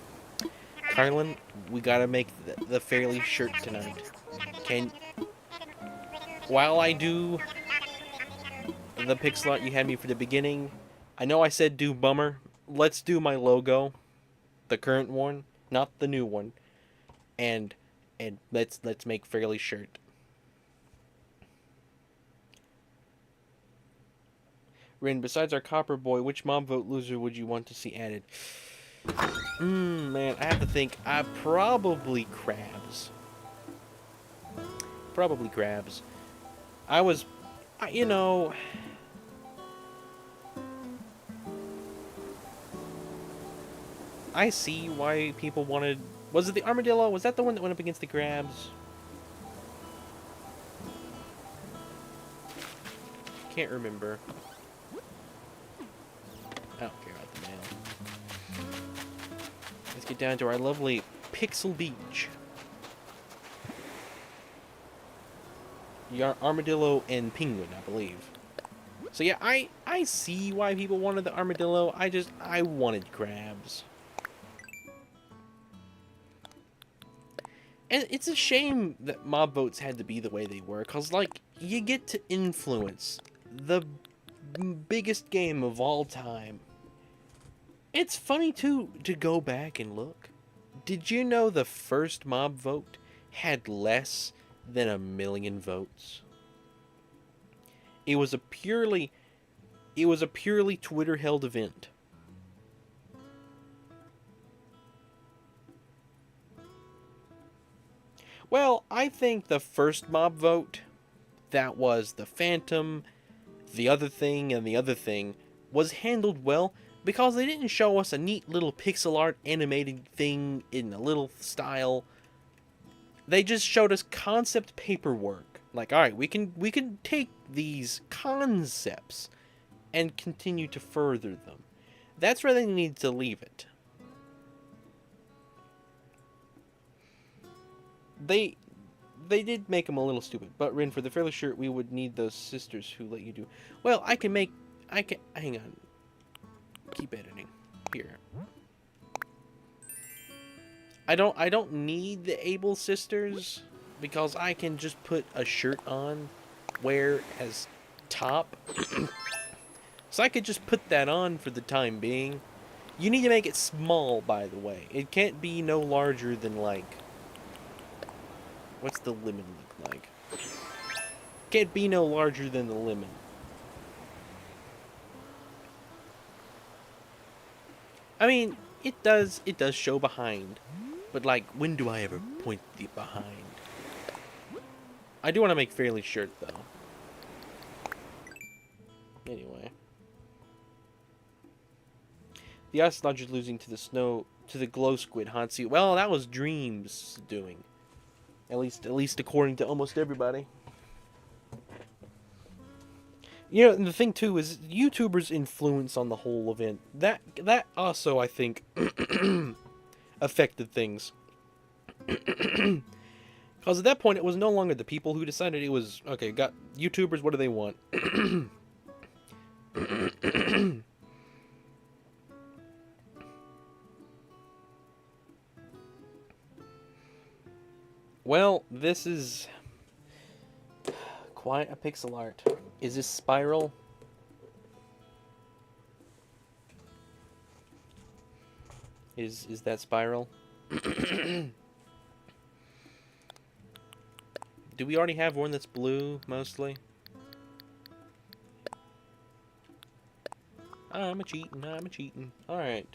Speaker 1: Carlin, we gotta make the Fairly shirt tonight. Can... While I do the pixel art you had me for the beginning, I know I said do bummer. Let's do my logo. The current one, not the new one. And let's make Fairly shirt. Rin, besides our copper boy, which mob vote loser would you want to see added? Man, I have to think. Probably crabs. Probably crabs. You know, I see why people wanted. Was it the armadillo? Was that the one that went up against the crabs? Can't remember. I don't care about the mail. Let's get down to our lovely Pixel Beach. Armadillo and penguin, I believe. So yeah, I see why people wanted the armadillo. I wanted crabs. And it's a shame that mob votes had to be the way they were, cause like you get to influence the biggest game of all time. It's funny too to go back and look. Did you know the first mob vote had less than 1 million votes? It was a purely Twitter held event. Well, I think the first mob vote, that was the Phantom, the other thing, and the other thing, was handled well because they didn't show us a neat little pixel art animated thing in a little style. They just showed us concept paperwork. Like, alright, we can take these concepts and continue to further them. That's where they need to leave it. They did make them a little stupid, but Rin, for the Fairly shirt, we would need those sisters who let you do. Well, hang on. Keep editing. Here. I don't need the Able sisters because I can just put a shirt on, wear as top. So I could just put that on for the time being. You need to make it small, by the way. It can't be no larger than, like... What's the lemon look like? Can't be no larger than the lemon. I mean, it does show behind. But, like, when do I ever point the behind? I do want to make Fairly shirt, though. Anyway. The ice lodge is losing to the glow squid Hansi. Well, that was Dream's doing. At least according to almost everybody. You know, and the thing too is YouTubers' influence on the whole event. That also, I think, affected things. Because at that point, it was no longer the people who decided. It was, okay, got YouTubers, what do they want? Well, this is quite a pixel art. Is this spiral? Is that spiral? Do we already have one that's blue, mostly? I'm a cheating, I'm a cheating. Alright.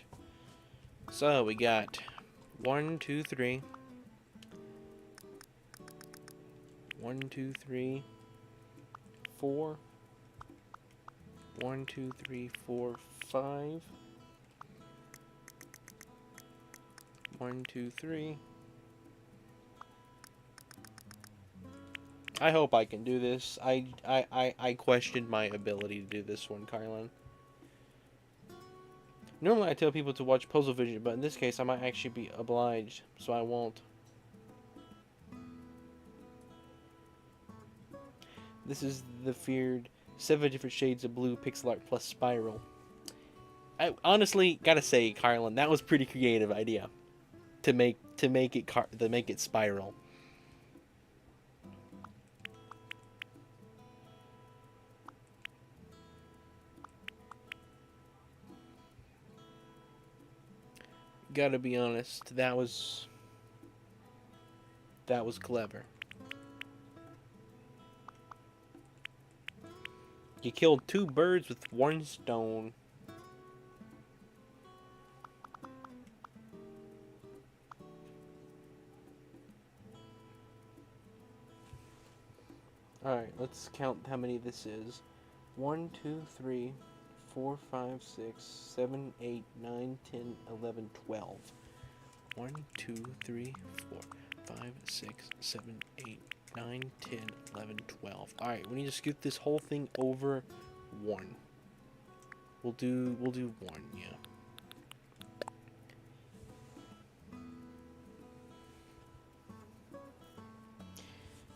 Speaker 1: So, we got 1, 2, 3. 1, 2, 3, 4. 1, 2, 3, 4, 5. 1, 2, 3. I hope I can do this. I questioned my ability to do this one, Carlin. Normally I tell people to watch Puzzle Vision, but in this case I might actually be obliged, so I won't. This is the feared 7 different shades of blue pixel art plus spiral. I honestly gotta say, Carlin, that was pretty creative idea to make it spiral. Gotta be honest, that was clever. You killed 2 birds with 1 stone. Alright, let's count how many this is. 1, 2, 3, 4, 5, 6, 7, 8, 9, 10, 11, 12. 1, 2, 3, 4, 5, 6, 7, 8, 9, 10, 11, 12. Alright, we need to scoot this whole thing over 1. We'll do 1, yeah.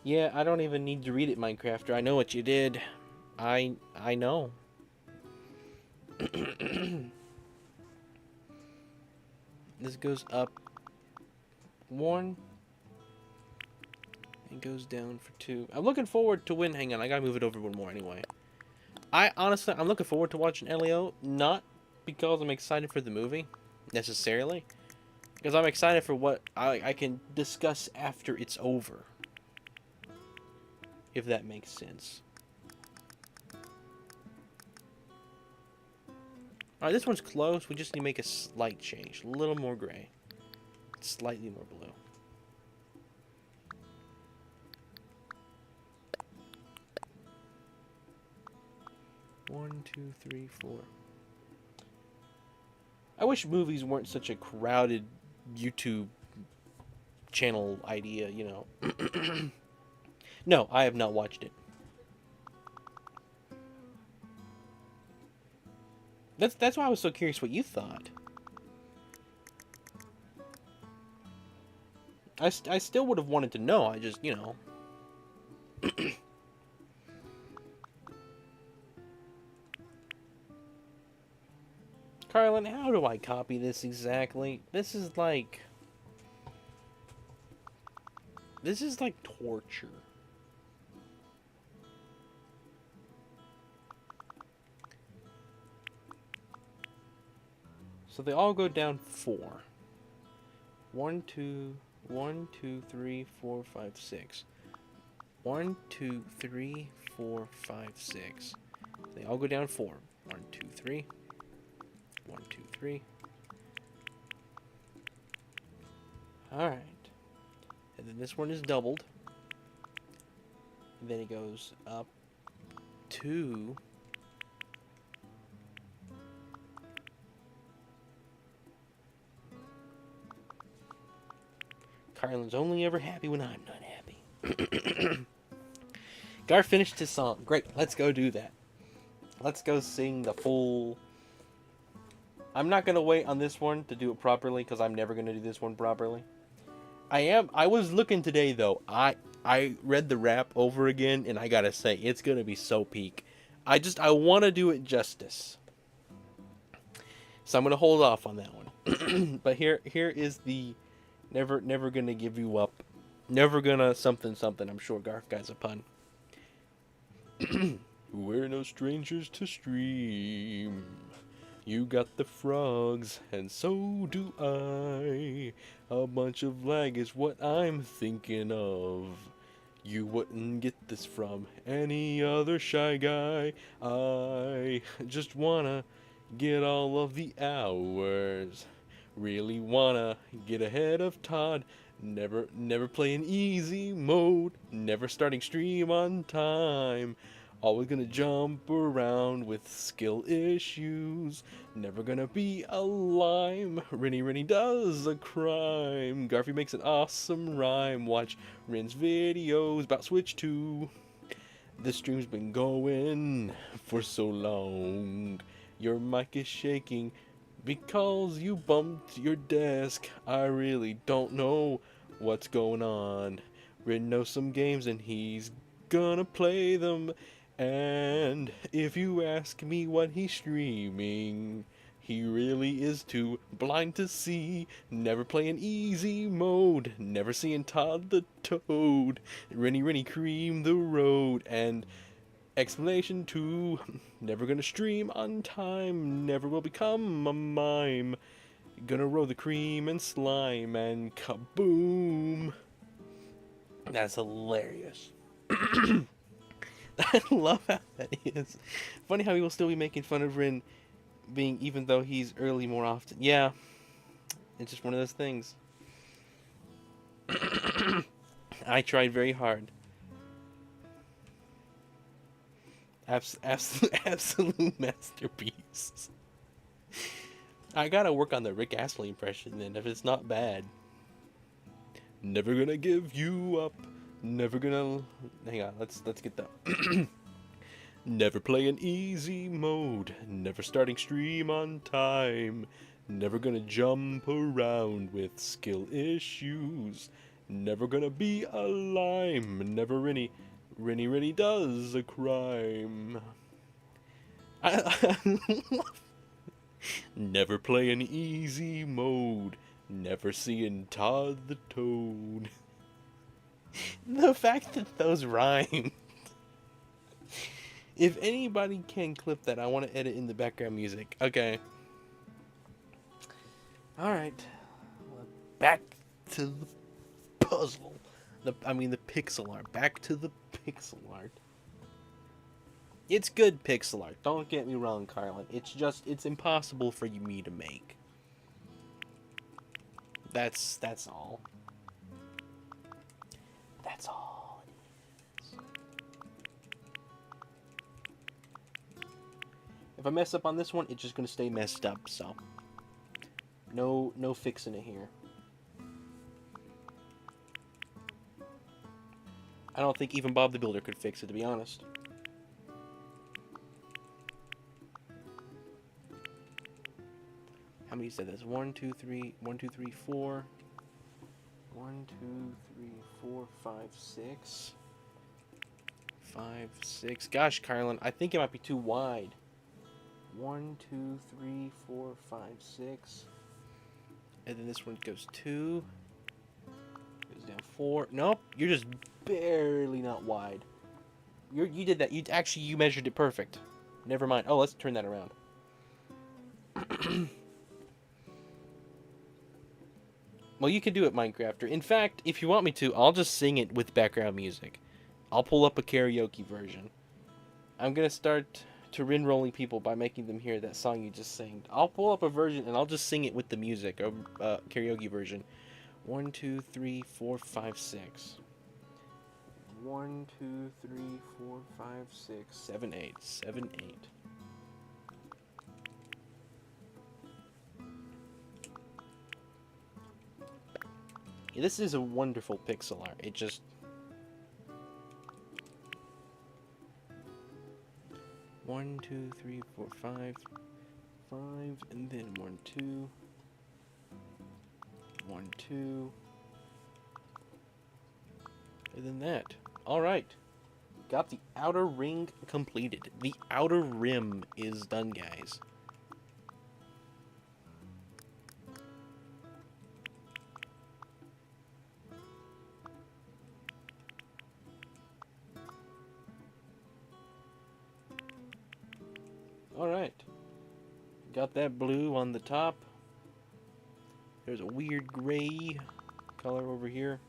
Speaker 1: Yeah, I don't even need to read it, Minecrafter. I know what you did. I know. This goes up 1. It goes down for 2. I'm looking forward to win. Hang on, I gotta move it over 1 more anyway. I'm looking forward to watching Leo, not because I'm excited for the movie, necessarily. Because I'm excited for what I can discuss after it's over. If that makes sense. Alright, this one's close. We just need to make a slight change. A little more gray. Slightly more blue. One, two, three, 4. I wish movies weren't such a crowded YouTube channel idea, you know. No, I have not watched it. That's why I was so curious what you thought. I still would have wanted to know. I just, you know. Carlin, how do I copy this exactly? This is like torture. So they all go down 4. 1, 2, 1, 2, 3, 4, 5, 6. 1, 2, 3, 4, 5, 6. They all go down 4. 1, 2, 3. 1, 2, 3. Alright. And then this one is doubled. And then it goes up 2. Carlin's only ever happy when I'm not happy. Gar finished his song. Great, let's go do that. Let's go sing the full... I'm not going to wait on this one to do it properly, because I'm never going to do this one properly. I was looking today, though. I read the rap over again, and I gotta say, it's going to be so peak. I want to do it justice. So I'm going to hold off on that one. But here is the... Never gonna give you up. Never gonna something. I'm sure Garf guy's a pun. We're no strangers to stream. You got the frogs, and so do I. A bunch of lag is what I'm thinking of. You wouldn't get this from any other shy guy. I just wanna get all of the hours. Really wanna get ahead of Todd. Never play in easy mode. Never starting stream on time. Always gonna jump around with skill issues. Never gonna be a lime. Rennie does a crime. Garfy makes an awesome rhyme. Watch Rin's videos about Switch 2. This stream's been going for so long. Your mic is shaking because you bumped your desk. I really don't know what's going on. Rin knows some games and he's gonna play them. And if you ask me what he's streaming, he really is too blind to see. Never playing easy mode. Never seeing Todd the Toad. Rennie cream the road. And explanation 2. Never gonna stream on time. Never will become a mime. Gonna roll the cream and slime and kaboom. That's hilarious. I love how that is. Funny how he will still be making fun of Rin being, even though he's early more often. Yeah, it's just one of those things. I tried very hard. Absolute masterpiece. I gotta work on the Rick Astley impression, and if it's not bad. Never gonna give you up. Never gonna. Hang on, let's get that. Never play an easy mode. Never starting stream on time. Never gonna jump around with skill issues. Never gonna be a lime. Never Rennie does a crime. I never play an easy mode. Never seeing Todd the Toad. The fact that those rhyme. If anybody can clip that, I want to edit in the background music. Okay. Alright. Back to the puzzle. The pixel art. Back to the pixel art. It's good pixel art. Don't get me wrong, Carlin. It's impossible for me to make. That's all. That's all it is. If I mess up on this one, it's just gonna stay messed up, so no fixing it here. I don't think even Bob the Builder could fix it, to be honest. How many said this? 1, 2, 3, 1, 2, 3, 4. 1, 2, 3, 4, 5, 6. 5, 6. Gosh, Carlin, I think it might be too wide. 1, 2, 3, 4, 5, 6. And then this one goes 2. Goes down 4. Nope, you're just barely not wide. You did that. You measured it perfect. Never mind. Oh, let's turn that around. Well, you can do it, Minecrafter. In fact, if you want me to, I'll just sing it with background music. I'll pull up a karaoke version. I'm gonna start to rinrolling people by making them hear that song you just sang. I'll pull up a version and I'll just sing it with the music, a karaoke version. 1, 2, 3, 4, 5, 6. 1, 2, 3, 4, 5, 6, 7, 8. 7, 8. Yeah, this is a wonderful pixel art. It just... 1, 2, 3, 4, 5. 5, and then 1, 2. 1, 2. And then that. Alright. Got the outer ring completed. The outer rim is done, guys. Alright. Got that blue on the top. There's a weird gray color over here.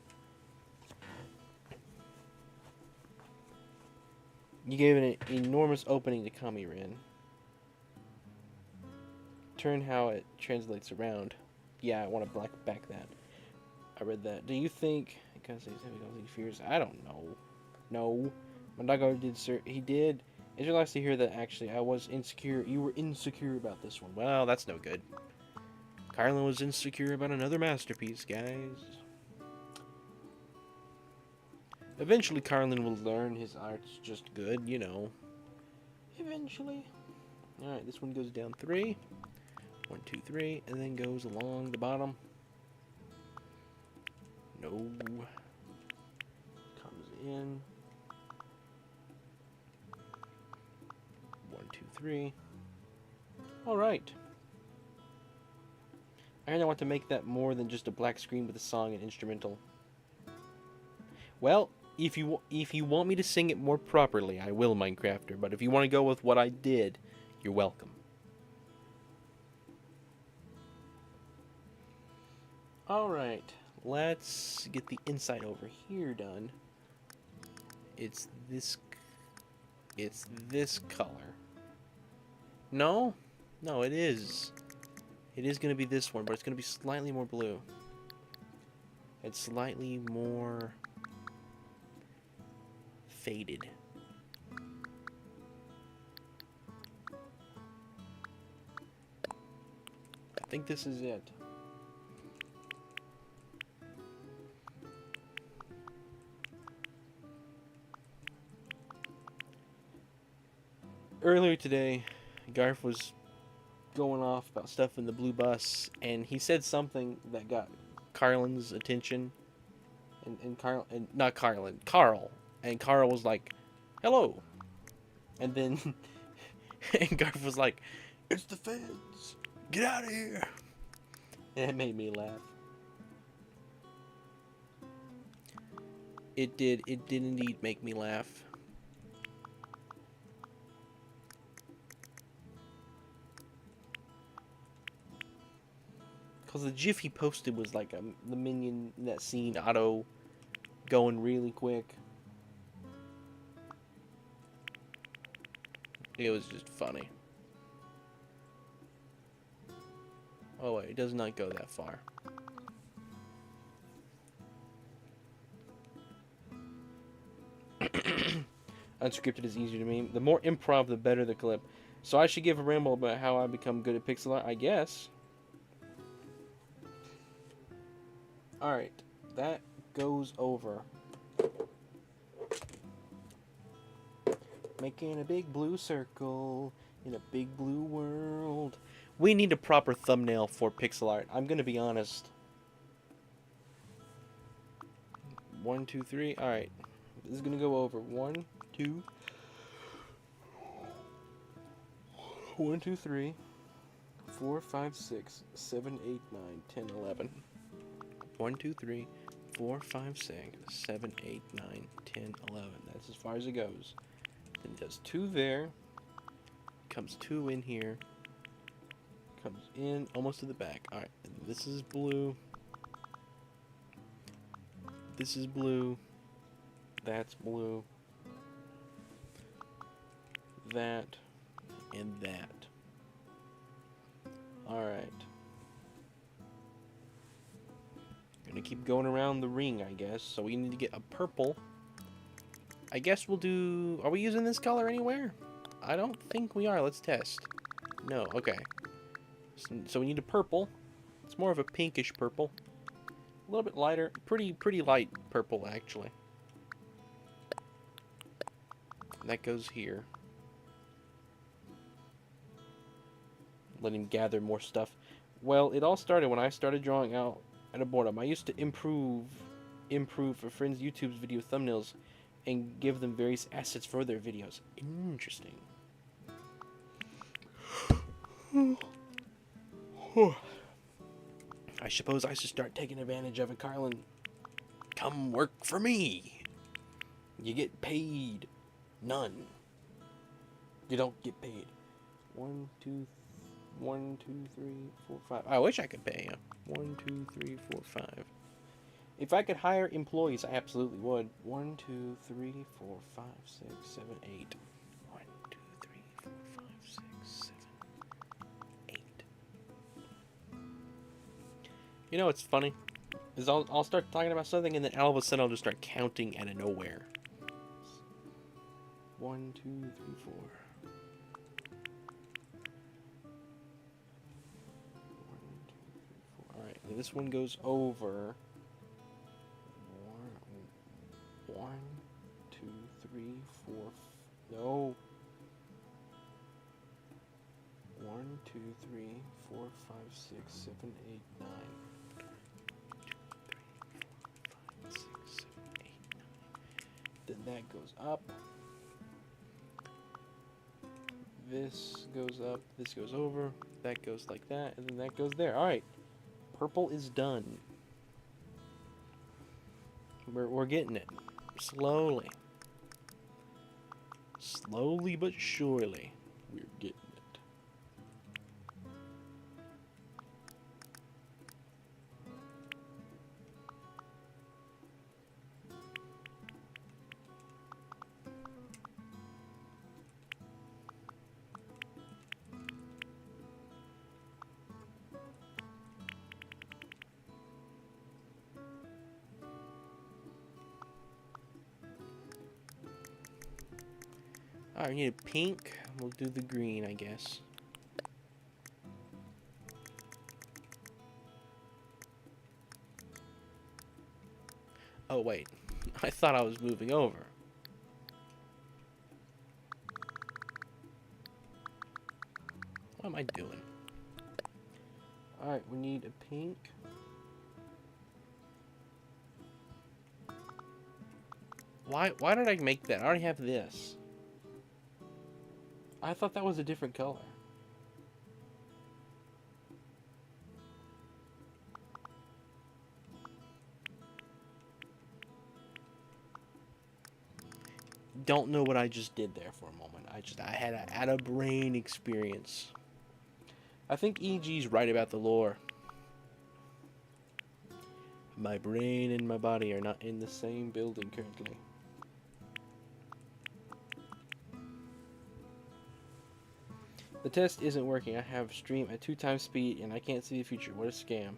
Speaker 1: You gave it an enormous opening to come here in. Turn how it translates around. Yeah, I want to black back that. I read that. Do you think... Because he's having all these fears. I don't know. No. Mondago did, sir. He did. Israelites to hear that, actually, I was insecure. You were insecure about this one. Well, that's no good. Carlin was insecure about another masterpiece, guys. Eventually, Carlin will learn his art's just good, you know. Eventually. Alright, this one goes down 3. 1, 2, 3, and then goes along the bottom. No. Comes in. 1, 2, 3. Alright. I heard I want to make that more than just a black screen with a song and instrumental. Well, if you want me to sing it more properly, I will, Minecrafter. But if you want to go with what I did, you're welcome. Alright, let's get the inside over here done. It's this color. No? No, it is. It is going to be this one, but it's going to be slightly more blue. It's slightly more faded. I think this is it. Earlier today, Garth was going off about stuff in the blue bus, and he said something that got Carlin's attention. Carl, and Carl was like, "Hello," and then and Garth was like, "It's the feds! Get out of here!" And it made me laugh. It did indeed make me laugh. Because the GIF he posted was like the minion in that scene, Otto, going really quick. It was just funny. Oh wait, it does not go that far. Unscripted is easier to me. The more improv, the better the clip. So I should give a ramble about how I become good at pixel art, I guess. Alright, that goes over. Making a big blue circle in a big blue world. We need a proper thumbnail for pixel art. I'm gonna be honest. 1, 2, 3. Alright. This is gonna go over. 1, 2. 1, 2, 3. 4, 5, 6, 7, 8, 9, 10, 11. 1, 2, 3, 4, 5, 6, 7, 8, 9, 10, 11. That's as far as it goes. Then it does 2 there. Comes 2 in here. Comes in almost to the back. Alright, this is blue. This is blue. That's blue. That. And that. Alright. Gonna keep going around the ring, I guess. So we need to get a purple. I guess we'll do... Are we using this color anywhere? I don't think we are. Let's test. No, okay. So we need a purple. It's more of a pinkish purple. A little bit lighter. Pretty light purple, actually. That goes here. Let him gather more stuff. Well, it all started when I started drawing out at a boredom. I used to improve for friends' YouTube's video thumbnails and give them various assets for their videos. Interesting. I suppose I should start taking advantage of it, Carlin. Come work for me. You get paid. None. You don't get paid. 1, 2, 1, 2, 3, 4, 5. I wish I could pay him. 1, 2, 3, 4, 5. If I could hire employees, I absolutely would. 1, 2, 3, 4, 5, 6, 7, 8. 1, 2, 3, 4, 5, 6, 7, 8. You know what's funny? Is I'll start talking about something and then all of a sudden I'll just start counting out of nowhere. 1, 2, 3, 4. 1, 2, 3, 4. All right, this one goes over. 1, 2, 3, 4. No. 1, 2, 3, 4, 5, 6, 7, 8, 9. 2, 3, 4, 5, 6, 7, 8, 9. Then that goes up. This goes up. This goes over. That goes like that, and then that goes there. All right. Purple is done. We're getting it. Slowly. Slowly but surely, we're getting it. Alright, we need a pink. We'll do the green, I guess. Oh, wait. I thought I was moving over. What am I doing? Alright, we need a pink. Why did I make that? I already have this. I thought that was a different color. Don't know what I just did there for a moment. I had a brain experience. I think EG's right about the lore. My brain and my body are not in the same building currently. The test isn't working. I have stream at 2 times speed and I can't see the future. What a scam.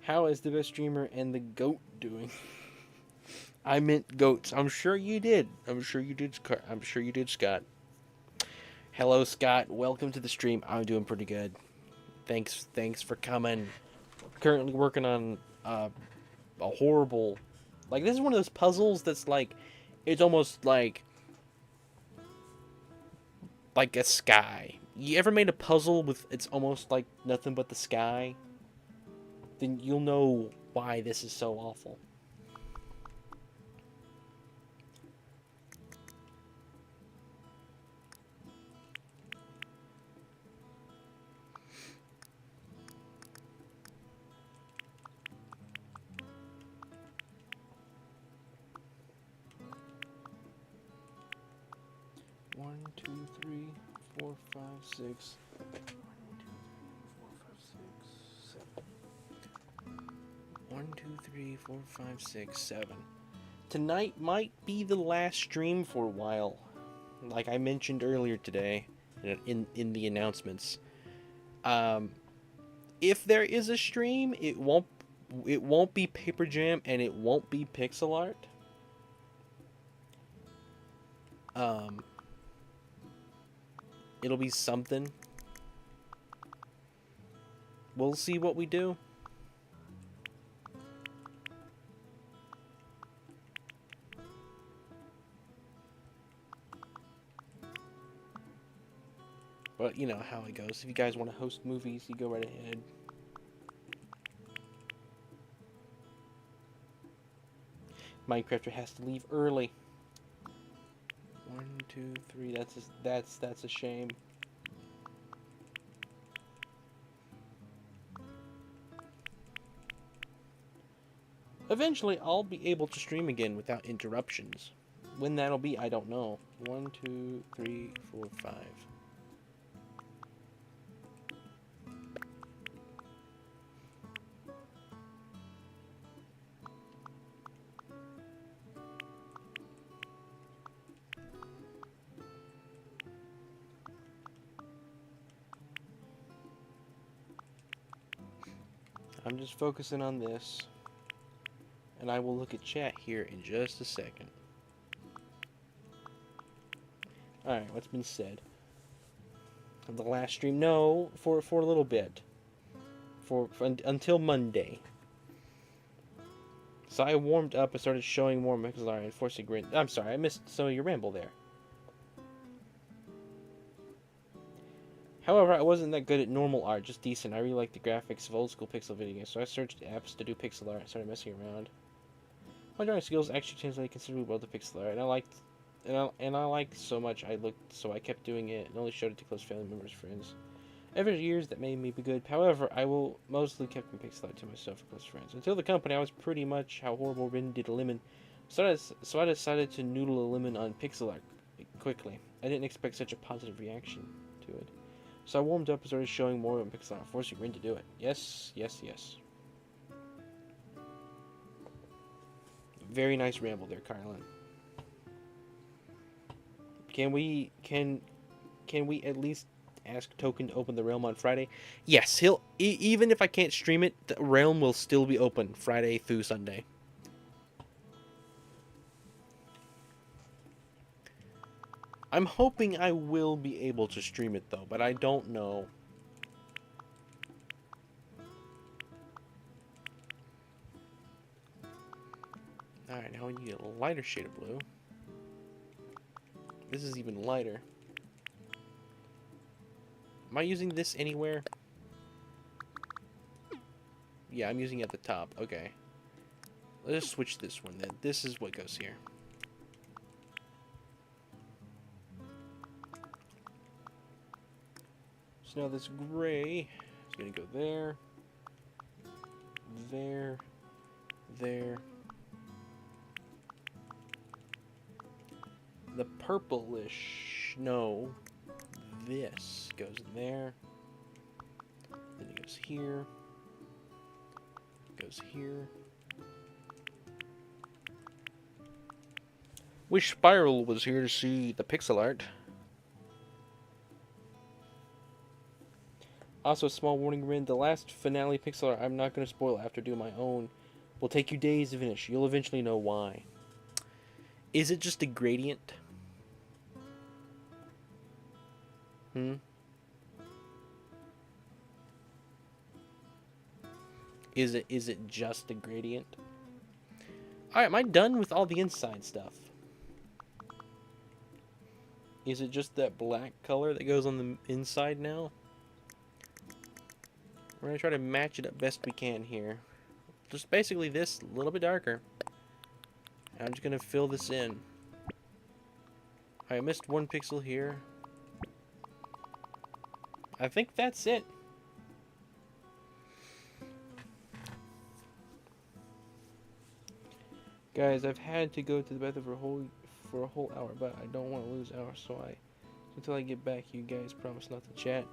Speaker 1: How is the best streamer and the goat doing? I meant goats. I'm sure you did. I'm sure you did, Scott. Hello, Scott. Welcome to the stream. I'm doing pretty good. Thanks for coming. Currently working on a horrible... Like, this is one of those puzzles that's like... It's almost like a sky. You ever made a puzzle with it's almost like nothing but the sky? Then you'll know why this is so awful. One, two, three, 4, 5, 6. 1, 2, 3, 4, 5, 6, 7. Tonight might be the last stream for a while. Like I mentioned earlier today in the announcements. If there is a stream, it won't be Paper Jam and it won't be pixel art. It'll be something. We'll see what we do. But you know how it goes. If you guys want to host movies, you go right ahead. Minecrafter has to leave early. 1, 2, 3. That's a shame. Eventually, I'll be able to stream again without interruptions. When that'll be, I don't know. 1, 2, 3, 4, 5. I'm just focusing on this. And I will look at chat here in just a second. Alright, what's been said? The last stream? No, for a little bit. Until Monday. So I warmed up and started showing more Mixlar and forcing grin. I'm sorry, I missed some of your ramble there. However, I wasn't that good at normal art, just decent. I really like the graphics of old school pixel video games, so I searched apps to do pixel art and started messing around. My drawing skills actually translated considerably well to pixel art, and I liked so much I looked, so I kept doing it and only showed it to close family members, friends. Ever years that made me be good. However, I will mostly keep my pixel art to myself and close friends. Until the company, I was pretty much how horrible Rin did a lemon, so I decided to noodle a lemon on pixel art quickly. I didn't expect such a positive reaction to it. So I warmed up and started showing more on pixel art, forcing Rin to do it. Yes, yes, yes. Very nice ramble there, Carlin. Can we at least ask Token to open the Realm on Friday? Yes, he'll even if I can't stream it, the Realm will still be open Friday through Sunday. I'm hoping I will be able to stream it though, but I don't know. Alright, now we need a lighter shade of blue. This is even lighter. Am I using this anywhere? Yeah, I'm using it at the top. Okay. Let's just switch this one then. This is what goes here. So now this gray is going to go there. There. There. The purplish, no, this goes in there, then it goes here, goes here. Wish Spiral was here to see the pixel art. Also, small warning, Rin, the last finale pixel art, I'm not going to spoil after doing my own, will take you days to finish. You'll eventually know why. Is it just a gradient? Is it just a gradient? Alright, am I done with all the inside stuff? Is it just that black color that goes on the inside now? We're going to try to match it up best we can here. Just basically this, a little bit darker. I'm just going to fill this in. I missed one pixel here. I think that's it. Guys, I've had to go to the bathroom for a whole hour, but I don't want to lose hours, so until I get back, you guys promise not to chat.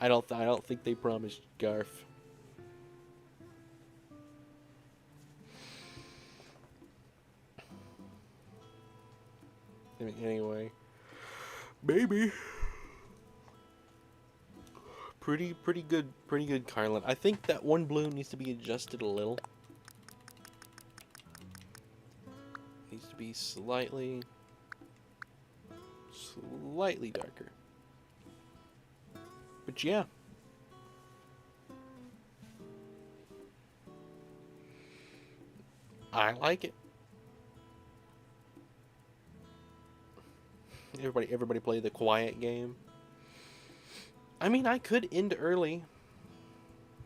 Speaker 1: I don't think they promised, Garf. Anyway, maybe. Pretty good, Carlin. I think that one blue needs to be adjusted a little. Needs to be slightly darker. But yeah. I like it. Everybody play the quiet game. I mean, I could end early.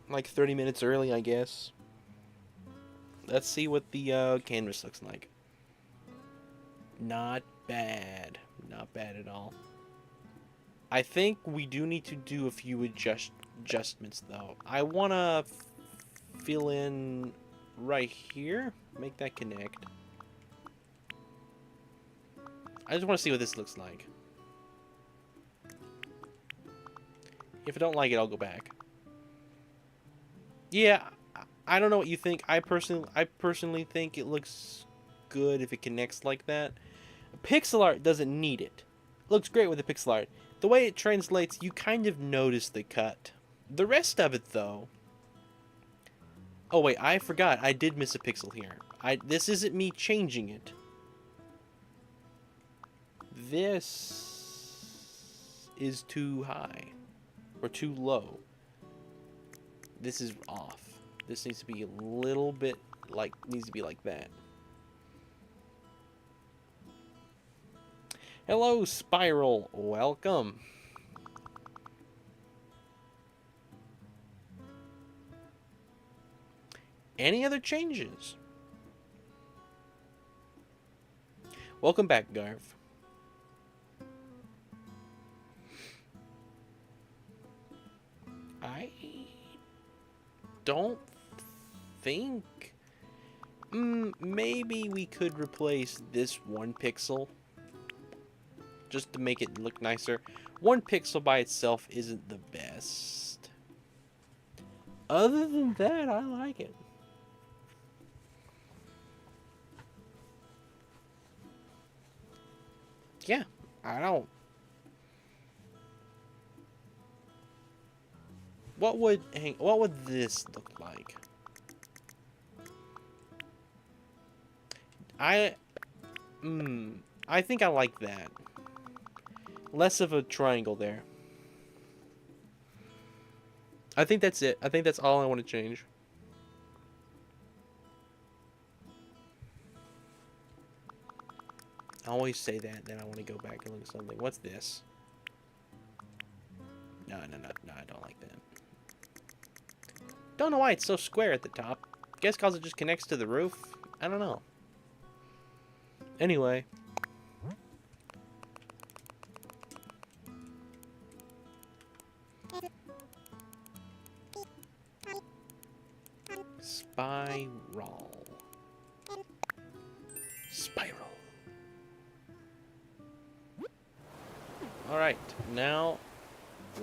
Speaker 1: Like 30 minutes early, I guess. Let's see what the canvas looks like. Not bad. Not bad at all. I think we do need to do a few adjustments, though. I want to fill in right here. Make that connect. I just want to see what this looks like. If I don't like it, I'll go back. Yeah, I don't know what you think. I personally think it looks good if it connects like that. Pixel art doesn't need it. Looks great with the pixel art. The way it translates, you kind of notice the cut. The rest of it, though... Oh, wait, I forgot. I did miss a pixel here. This isn't me changing it. This is too high. Or too low. This is off. This needs to be a little bit like... needs to be like that. Hello, Spiral. Welcome. Any other changes? Welcome back, Garv. I don't think... maybe we could replace this 1 pixel just to make it look nicer. 1 pixel by itself isn't the best. Other than that, I like it. Yeah, I don't... What would this look like? I think I like that. Less of a triangle there. I think that's it. I think that's all I want to change. I always say that, then I want to go back and look at something. What's this? No, I don't like that. Don't know why it's so square at the top. Guess cause it just connects to the roof? I don't know. Anyway. Spiral. Alright, now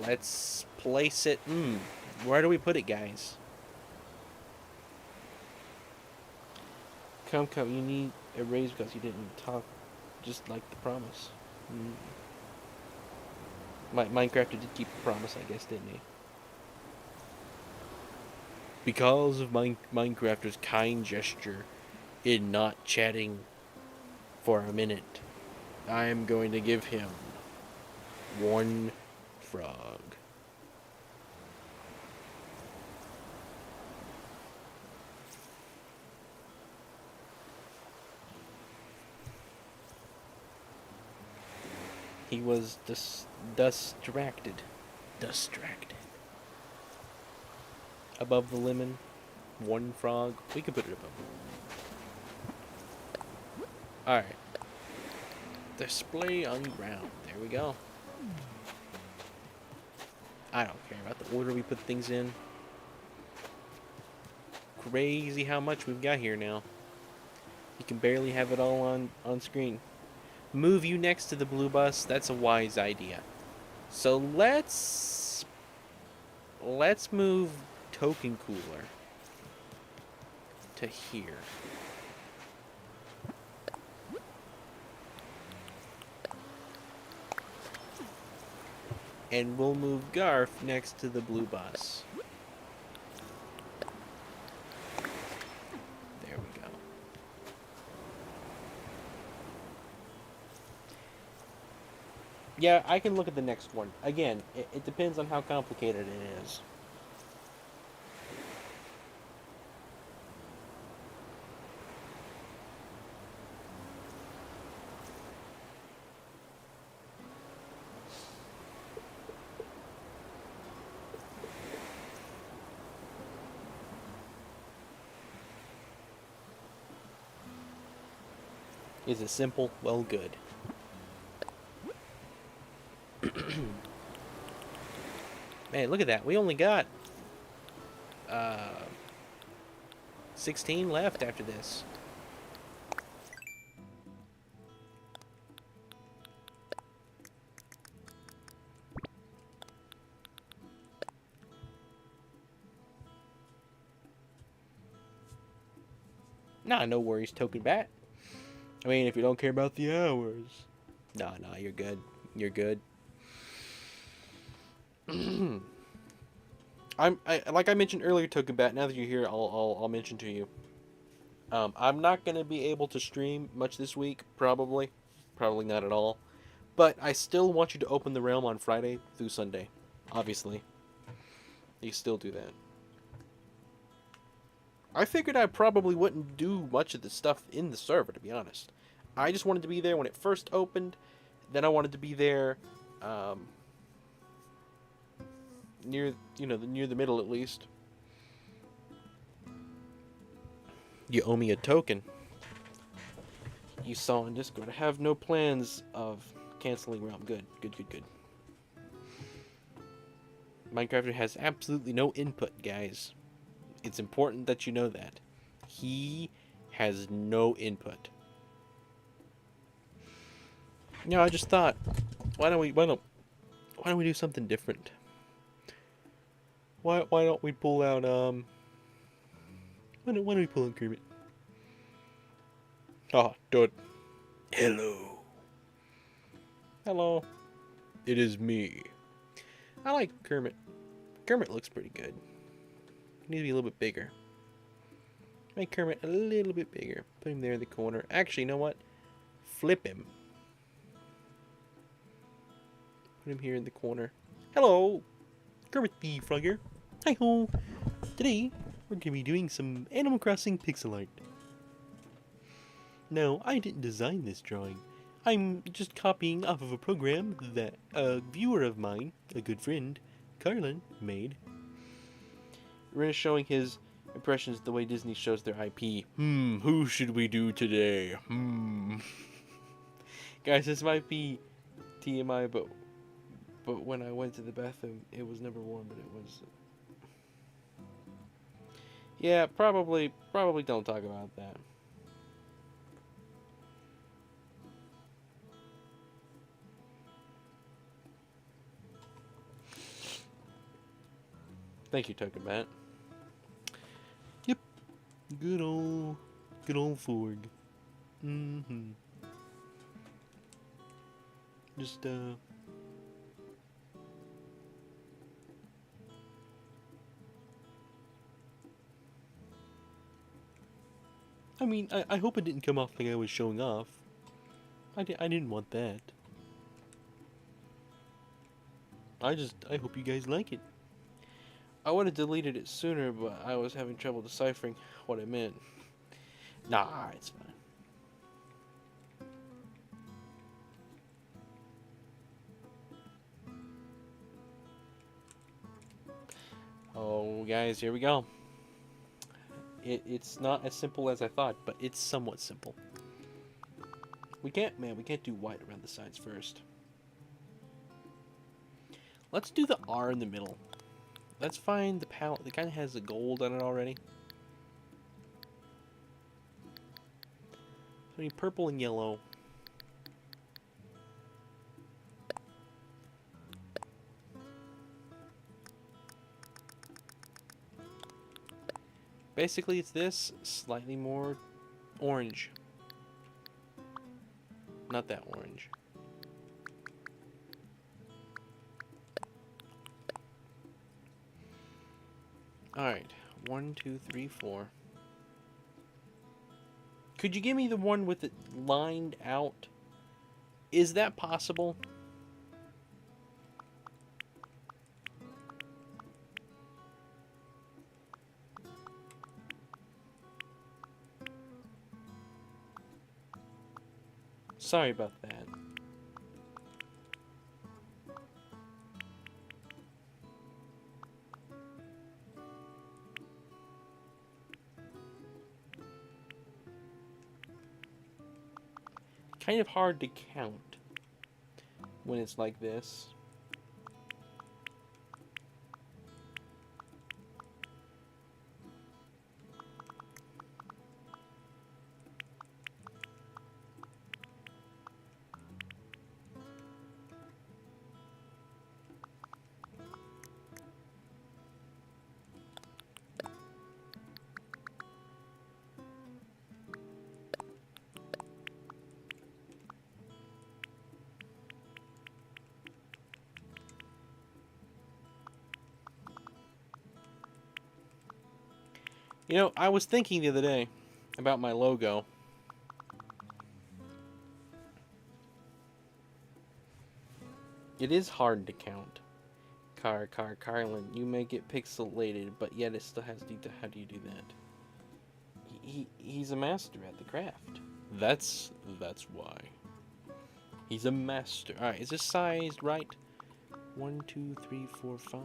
Speaker 1: let's place it. Where do we put it, guys? Come, you need a raise because you didn't talk just like the promise. Minecraft did keep the promise, I guess, didn't he? Because of Minecrafter's kind gesture in not chatting for a minute, I am going to give him 1 frog. He was distracted. Above the lemon, 1 frog. We can put it above. Alright. Display on ground. There we go. I don't care about the order we put things in. Crazy how much we've got here now. You can barely have it all on screen. Move you next to the blue bus. That's a wise idea. So let's move Token Cooler to here. And we'll move Garf next to the blue bus. There we go. Yeah, I can look at the next one. Again, it depends on how complicated it is. Is it simple? Well, good. Man, look at that. We only got 16 left after this. Nah, no worries, Token Bat. I mean, if you don't care about the hours. Nah, you're good. You're good. Like I mentioned earlier, Token Bat. Now that you're here, I'll mention to you. I'm not gonna be able to stream much this week, probably not at all. But I still want you to open the realm on Friday through Sunday. Obviously, you still do that. I figured I probably wouldn't do much of the stuff in the server, to be honest. I just wanted to be there when it first opened. Then I wanted to be there, um, near the middle at least. You owe me a token. You saw in Discord. I have no plans of canceling realm. Good. Minecrafter has absolutely no input, guys. It's important that you know that. He has no input. I just thought, why don't we do something different? Why don't we pull out why don't we pull out Kermit? Ah, dude. Hello. Hello. It is me. I like Kermit. Kermit looks pretty good. He needs to be a little bit bigger. Make Kermit a little bit bigger. Put him there in the corner. Actually, you know what? Flip him. Put him here in the corner. Hello! Kermit the Frogger. Hi-ho! Today, we're going to be doing some Animal Crossing pixel art. Now, I didn't design this drawing. I'm just copying off of a program that a viewer of mine, a good friend, Carlin, made. Ren is showing his impressions the way Disney shows their IP. Who should we do today? Guys, this might be TMI, but when I went to the bathroom, it was never warm, but it was... Yeah, probably don't talk about that. Thank you, Token Matt. Yep. Good old Forg. Just, I mean, I hope it didn't come off like I was showing off. I didn't want that. I hope you guys like it. I would have deleted it sooner, but I was having trouble deciphering what it meant. Nah, it's fine. Oh, guys, here we go. It's not as simple as I thought, but it's somewhat simple. We can't do white around the sides first. Let's do the R in the middle. Let's find the palette that kind of has the gold on it already. So we need purple and yellow. Basically, it's this, slightly more orange. Not that orange. Alright, 1, 2, 3, 4. Could you give me the one with it lined out? Is that possible? Sorry about that. Kind of hard to count when it's like this. You know, I was thinking the other day about my logo. It is hard to count. Carlin. You may get pixelated, but yet it still has detail. How do you do that? He's a master at the craft. That's why. He's a master. All right, is this sized right? 1, 2, 3, 4, 5.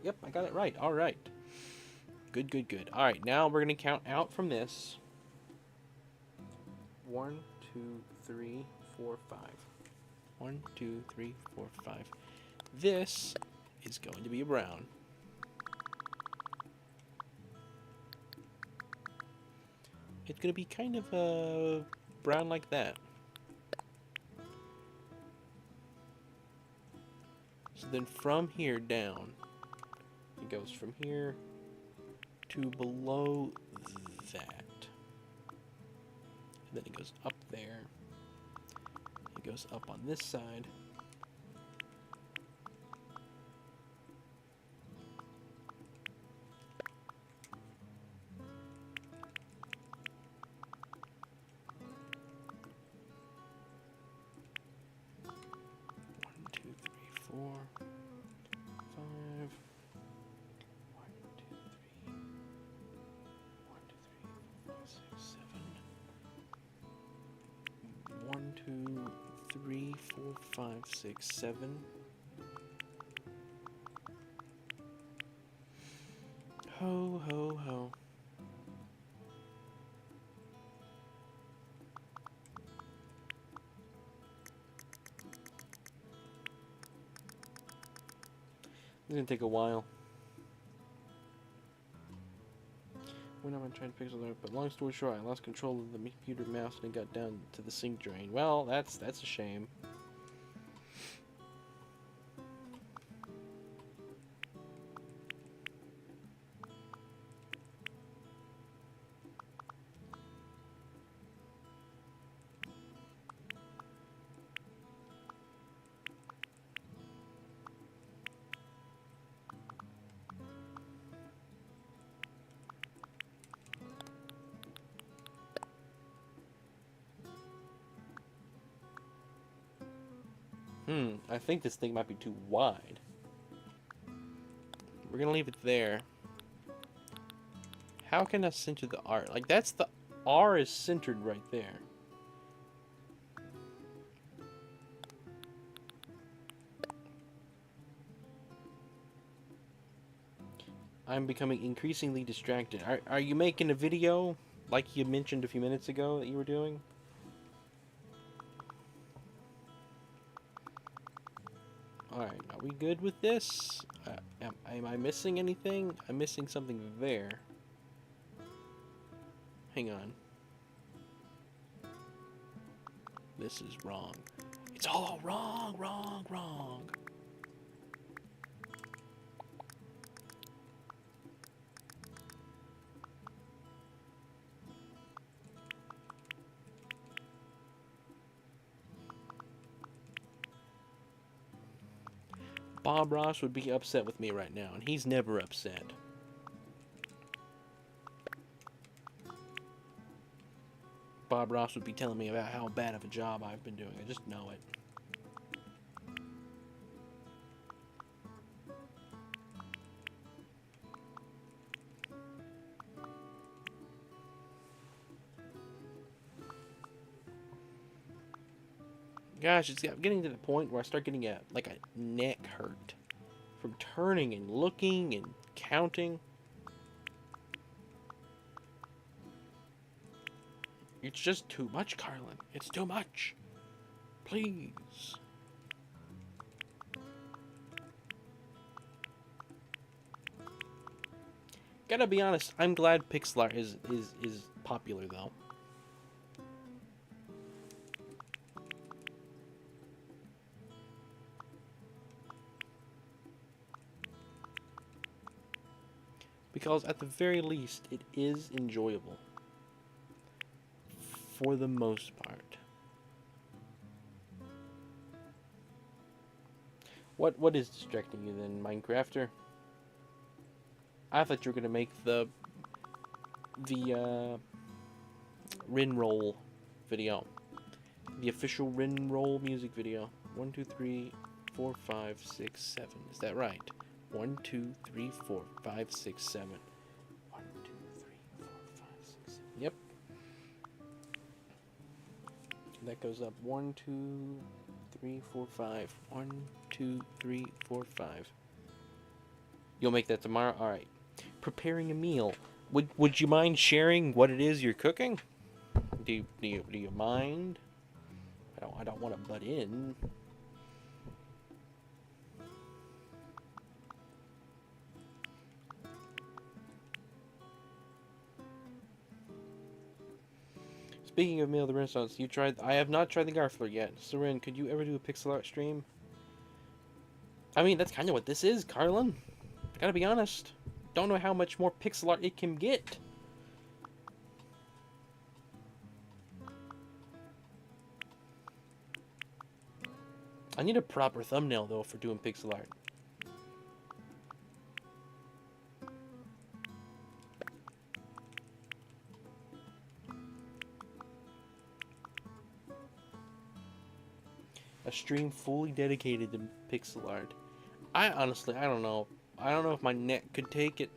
Speaker 1: Yep, I got it right. All right. Good, good, good. All right, now we're gonna count out from this. 1, 2, 3, 4, 5. 1, 2, 3, 4, 5. This is going to be a brown. It's going to be kind of a brown like that. So then from here down, it goes from here to below that. And then it goes up there. It goes up on this side. Four, 5. 1, 2, 3. 1, 2, 3, 4, 5, 6, 7. 1, 2, 3, 4, 5, 6, 7. Ho, ho, ho. It's gonna take a while. When am I trying to pixel art? But long story short, I lost control of the computer mouse and it got down to the sink drain. Well, that's a shame. I think this thing might be too wide. We're gonna leave it there. How can I center the R? Like, that's the R is centered right there. I'm becoming increasingly distracted. Are you making a video like you mentioned a few minutes ago that you were doing? Alright, are we good with this? Am I missing anything? I'm missing something there. Hang on. This is wrong. It's all wrong, wrong, wrong. Bob Ross would be upset with me right now, and he's never upset. Bob Ross would be telling me about how bad of a job I've been doing. I just know it. Gosh, it's getting to the point where I start getting a neck hurt from turning and looking and counting. It's just too much, Carlin. It's too much. Please. Gotta be honest, I'm glad pixel art is popular though. Because at the very least, it is enjoyable. For the most part. What is distracting you then, Minecrafter? I thought you were gonna make the Rinroll video, the official Rinroll music video. 1, 2, 3, 4, 5, 6, 7. Is that right? 1, 2, 3, 4, 5, 6, 7. 1, 2, 3, 4, 5, 6, 7. Yep. That goes up 1, 2, 3, 4, 5. 1, 2, 3, 4, 5. You'll make that tomorrow? Alright. Preparing a meal. Would you mind sharing what it is you're cooking? Do you mind? I don't want to butt in. Speaking of Meal of the Renaissance, you tried. I have not tried the Garfler yet. Seren, could you ever do a pixel art stream? I mean, that's kind of what this is, Carlin. I gotta be honest. Don't know how much more pixel art it can get. I need a proper thumbnail though for doing pixel art. A stream fully dedicated to pixel art. I don't know. I don't know if my neck could take it.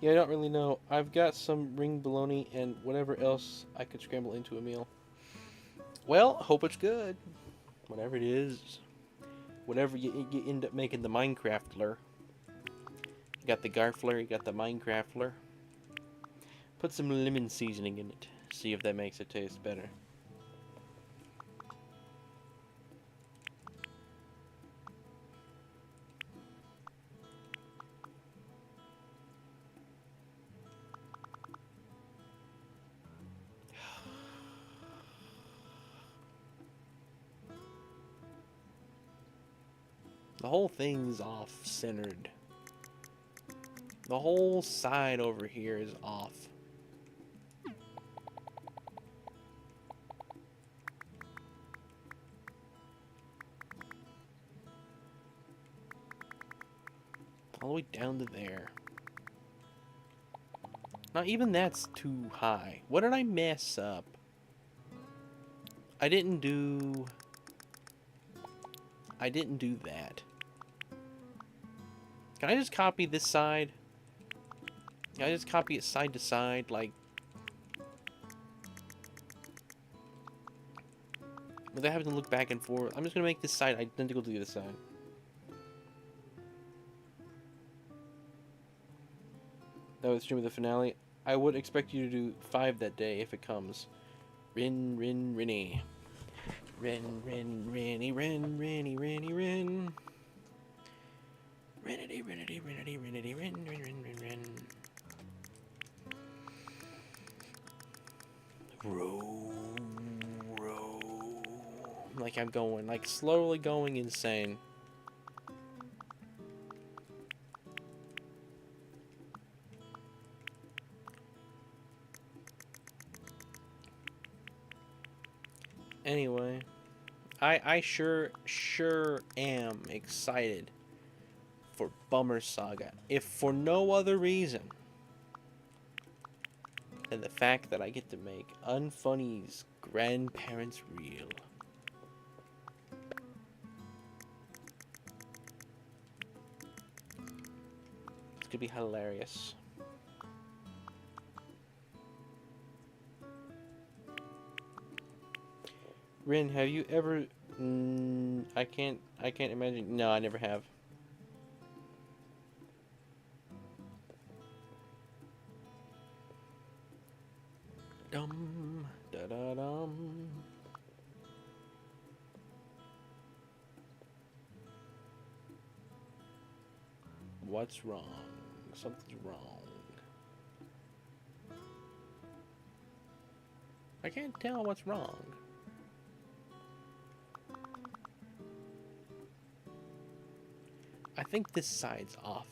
Speaker 1: Yeah, I don't really know. I've got some ring bologna and whatever else I could scramble into a meal. Well, hope it's good. Whatever it is. Whatever you end up making the Minecraftler. You got the Garfler, you got the Minecraftler. Put some lemon seasoning in it. See if that makes it taste better. The whole thing's off-centered. The whole side over here is off. All the way down to there. Not even that's too high. What did I mess up? I didn't do that. Can I just copy this side? Can I just copy it side to side, like... without having to look back and forth? I'm just gonna make this side identical to the other side. That was stream of the finale. I would expect you to do 5 that day if it comes. Rinny. Renny, Ren. Rinnity, Ren. Row. Like I'm going, like slowly going insane. Anyway, I sure am excited for Bummer Saga, if for no other reason than the fact that I get to make Unfunny's grandparents real. It's gonna be hilarious. Rin, have you ever? I can't. I can't imagine. No, I never have. Dum da da dum. What's wrong? Something's wrong. I can't tell what's wrong. I think this side's off.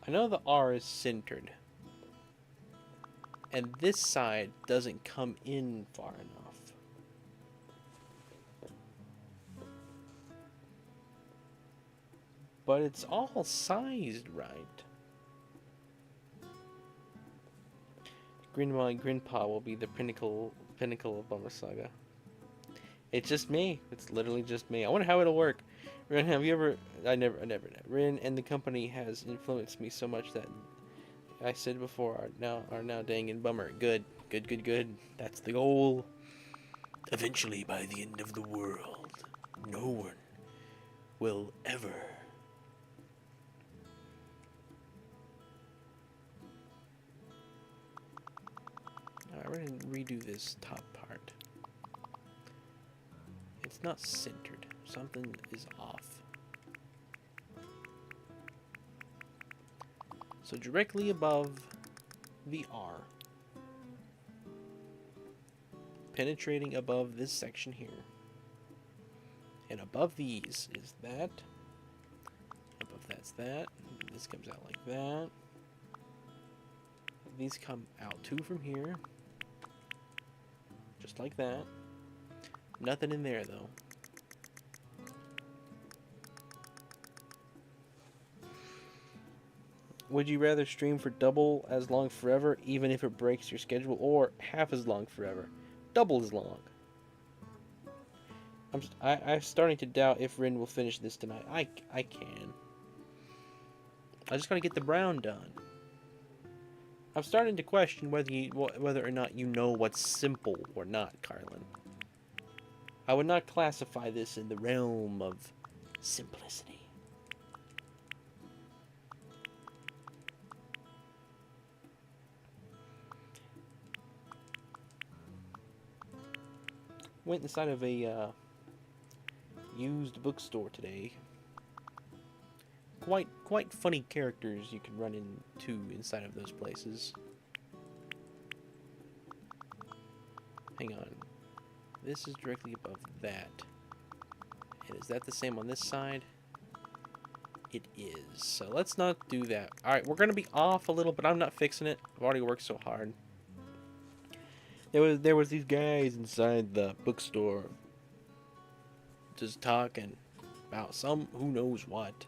Speaker 1: I know the R is centered. And this side doesn't come in far enough. But it's all sized right. Grandma and Grandpa will be the pinnacle of Ummer Saga. It's just me. It's literally just me. I wonder how it'll work. Rin, have you ever? I never. Rin and the company has influenced me so much that I said before are now dang and bummer. Good. That's the goal. Eventually, by the end of the world, no one will ever. Alright, we're gonna redo this top part. It's not centered. Something is off. So directly above the R, penetrating above this section here, and above these is that, above that's that, this comes out like that, these come out too from here, just like that, nothing in there though. Would you rather stream for double as long forever, even if it breaks your schedule, or half as long forever? Double as long. I'm starting to doubt if Rin will finish this tonight. I can. I just gotta get the brown done. I'm starting to question whether or not you know what's simple or not, Carlin. I would not classify this in the realm of simplicity. Went inside of a used bookstore today. Quite funny characters you can run into inside of those places. Hang on. This is directly above that. And is that the same on this side? It is. So let's not do that. Alright, we're gonna be off a little, but I'm not fixing it. I've already worked so hard. There was these guys inside the bookstore just talking about some who knows what.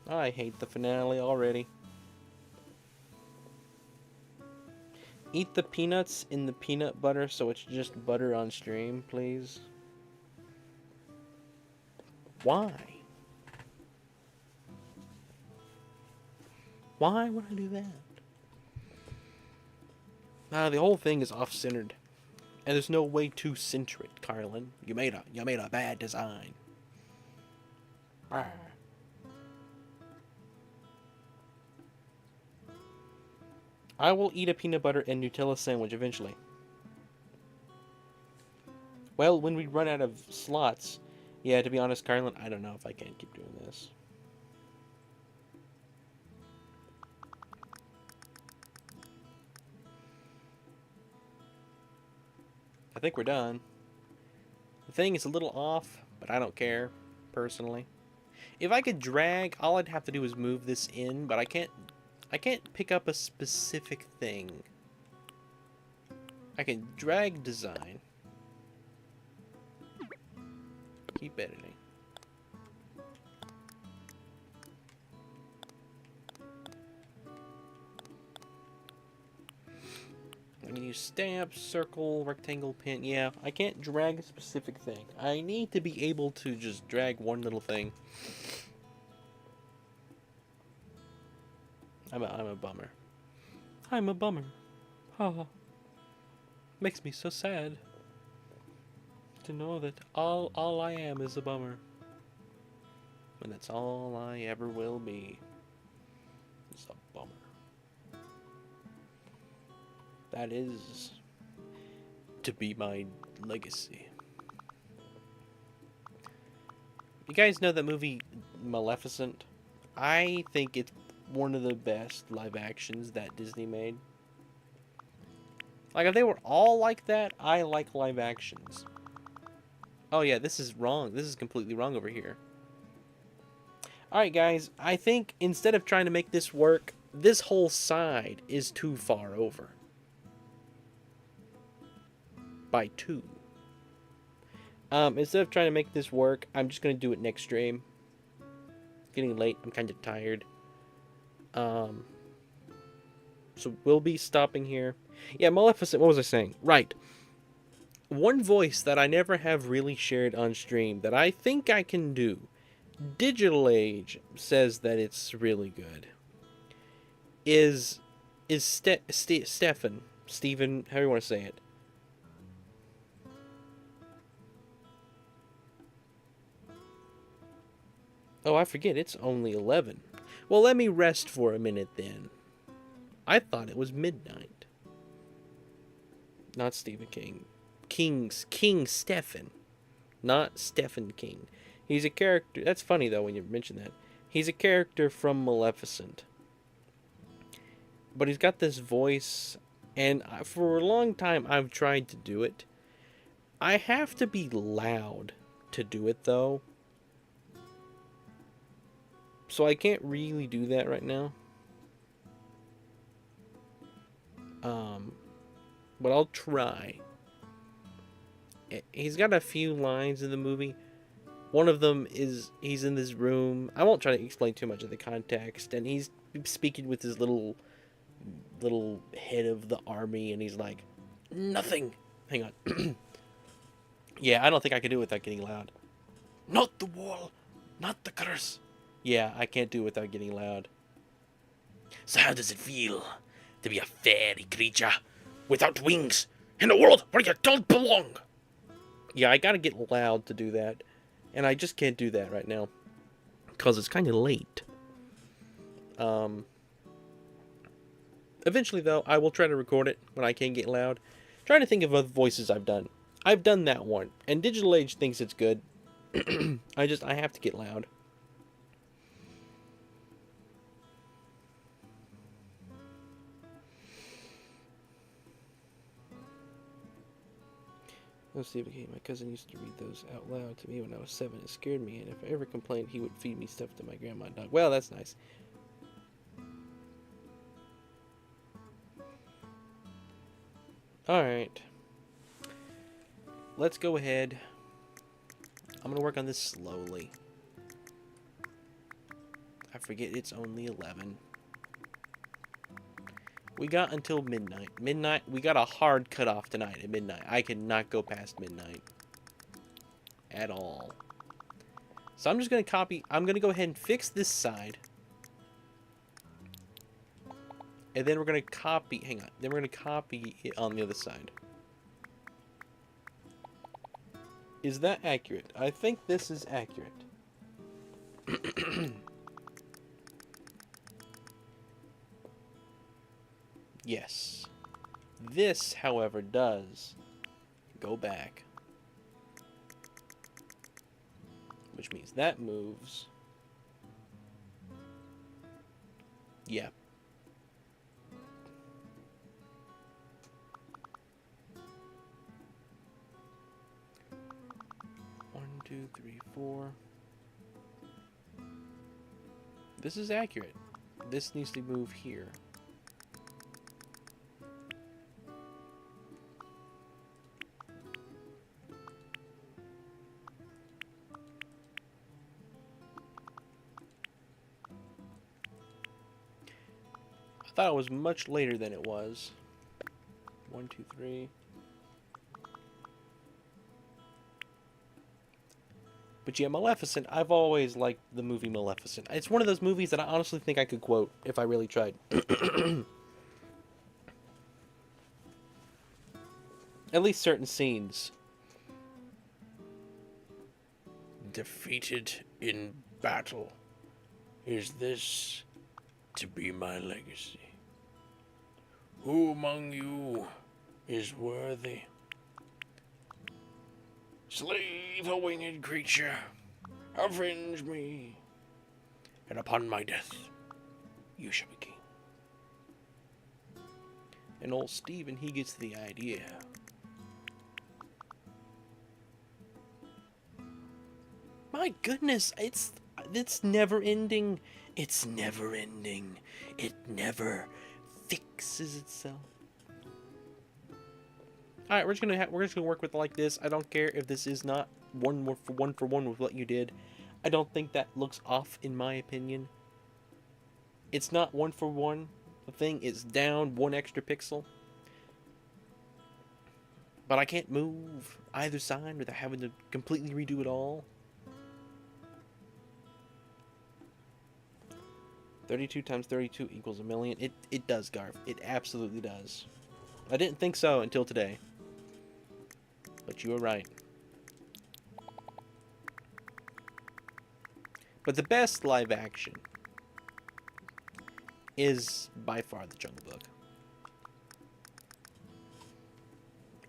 Speaker 1: I hate the finale already. Eat the peanuts in the peanut butter so it's just butter on stream, please. Why? Why would I do that? The whole thing is off-centered. And there's no way to center it, Carlin. You made a bad design. Arr. I will eat a peanut butter and Nutella sandwich eventually. Well, when we run out of slots, yeah, to be honest, Carlin, I don't know if I can keep doing this. I think we're done. The thing is a little off, but I don't care, personally. If I could drag, all I'd have to do is move this in, but I can't pick up a specific thing. I can drag design. Keep editing. I can use stamp, circle, rectangle, pin. Yeah, I can't drag a specific thing. I need to be able to just drag one little thing. I'm a bummer. I'm a bummer. Ha. Makes me so sad to know that all I am is a bummer. And that's all I ever will be. Is a bummer. That is to be my legacy. You guys know that movie Maleficent? I think it's one of the best live actions that Disney made. Like, if they were all like that, I like live actions. Oh yeah, this is wrong. This is completely wrong over here. Alright guys, I think instead of trying to make this work, this whole side is too far over. By 2. Instead of trying to make this work, I'm just going to do it next stream. It's getting late, I'm kind of tired. So we'll be stopping here. Yeah, Maleficent, what was I saying? Right. One voice that I never have really shared on stream that I think I can do. Digital Age says that it's really good. Is Stefan, Steven, however you want to say it. Oh, I forget, it's only 11. Well, let me rest for a minute then. I thought it was midnight. Not Stephen King. King Stephen. Not Stephen King. He's a character. That's funny, though, when you mention that. He's a character from Maleficent. But he's got this voice, and for a long time I've tried to do it. I have to be loud to do it, though. So I can't really do that right now. But I'll try. He's got a few lines in the movie. One of them is he's in this room. I won't try to explain too much of the context. And he's speaking with his little head of the army, and he's like, nothing. Hang on. Yeah, I don't think I can do it without getting loud. Not the wall, not the curse. Yeah, I can't do it without getting loud. So how does it feel to be a fairy creature without wings in a world where you don't belong? Yeah, I gotta get loud to do that. And I just can't do that right now. Because it's kind of late. Eventually, though, I will try to record it when I can get loud. Trying to think of other voices I've done. I've done that one. And Digital Age thinks it's good. I have to get loud. Let's see if okay, my cousin used to read those out loud to me when I was 7. It scared me, and if I ever complained, he would feed me stuff to my grandma and dog. Well, that's nice. Alright. Let's go ahead. I'm going to work on this slowly. I forget it's only 11. We got until midnight. We got a hard cutoff tonight at midnight. I cannot go past midnight. At all. So I'm just going to copy. I'm going to go ahead and fix this side. And then we're going to copy. Hang on. Then we're going to copy it on the other side. Is that accurate? I think this is accurate. Yes. This, however, does go back. Which means that moves. Yeah. One, two, three, four. This is accurate. This needs to move here. I thought it was much later than it was. 1, 2, 3. But yeah, Maleficent, I've always liked the movie Maleficent. It's one of those movies that I honestly think I could quote if I really tried. At least certain scenes. Defeated in battle. Is this to be my legacy? Who among you is worthy? Slay the winged creature, avenge me, and upon my death, you shall be king. And old Stephen, he gets the idea. My goodness, it's never ending. It's never ending. It never fixes itself. All right, we're just gonna work with it like this. I don't care if this is not one for one with what you did. I don't think that looks off in my opinion. It's not one for one. The thing is down one extra pixel. But I can't move either side without having to completely redo it all. 32 times 32 equals a million. It does, Garf. It absolutely does. I didn't think so until today. But you were right. But the best live action is by far the Jungle Book.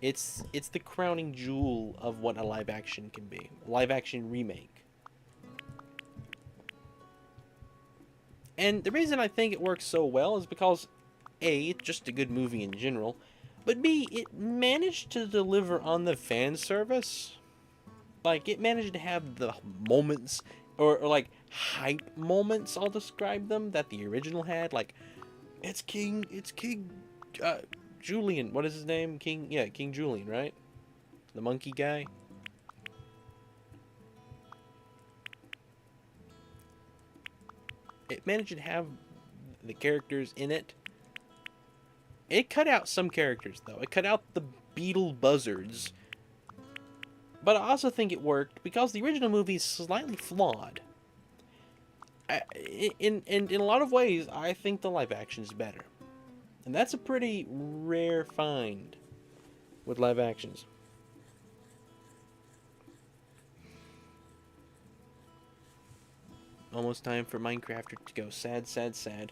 Speaker 1: It's the crowning jewel of what a live action can be. A live action remake. And the reason I think it works so well is because A, it's just a good movie in general, but B, it managed to deliver on the fan service. Like, it managed to have the moments, or like, hype moments, I'll describe them, that the original had. Like, it's King Julian. What is his name? King Julian, right? The monkey guy. It managed to have the characters in it. It cut out some characters, though. It cut out the beetle buzzards. But I also think it worked because the original movie is slightly flawed. In a lot of ways, I think the live action is better. And that's a pretty rare find with live actions. Almost time for Minecrafter to go. Sad, sad, sad.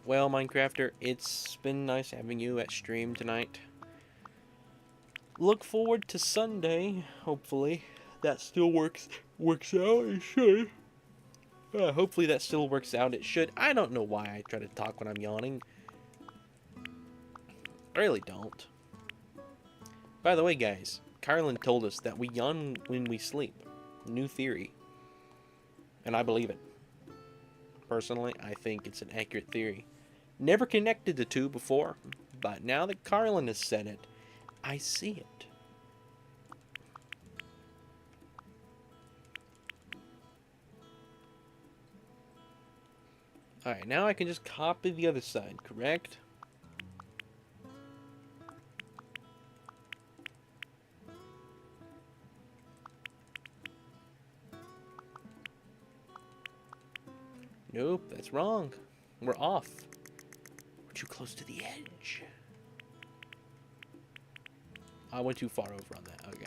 Speaker 1: Well, Minecrafter, it's been nice having you at stream tonight. Look forward to Sunday, hopefully. That still works out. It should. Hopefully that still works out. It should. I don't know why I try to talk when I'm yawning. I really don't. By the way, guys, Carlin told us that we yawn when we sleep. New theory. And I believe it. Personally, I think it's an accurate theory. Never connected the two before, but now that Carlin has said it, I see it. Alright, now I can just copy the other side, correct? Nope, that's wrong. We're off. We're too close to the edge. I went too far over on that. Okay.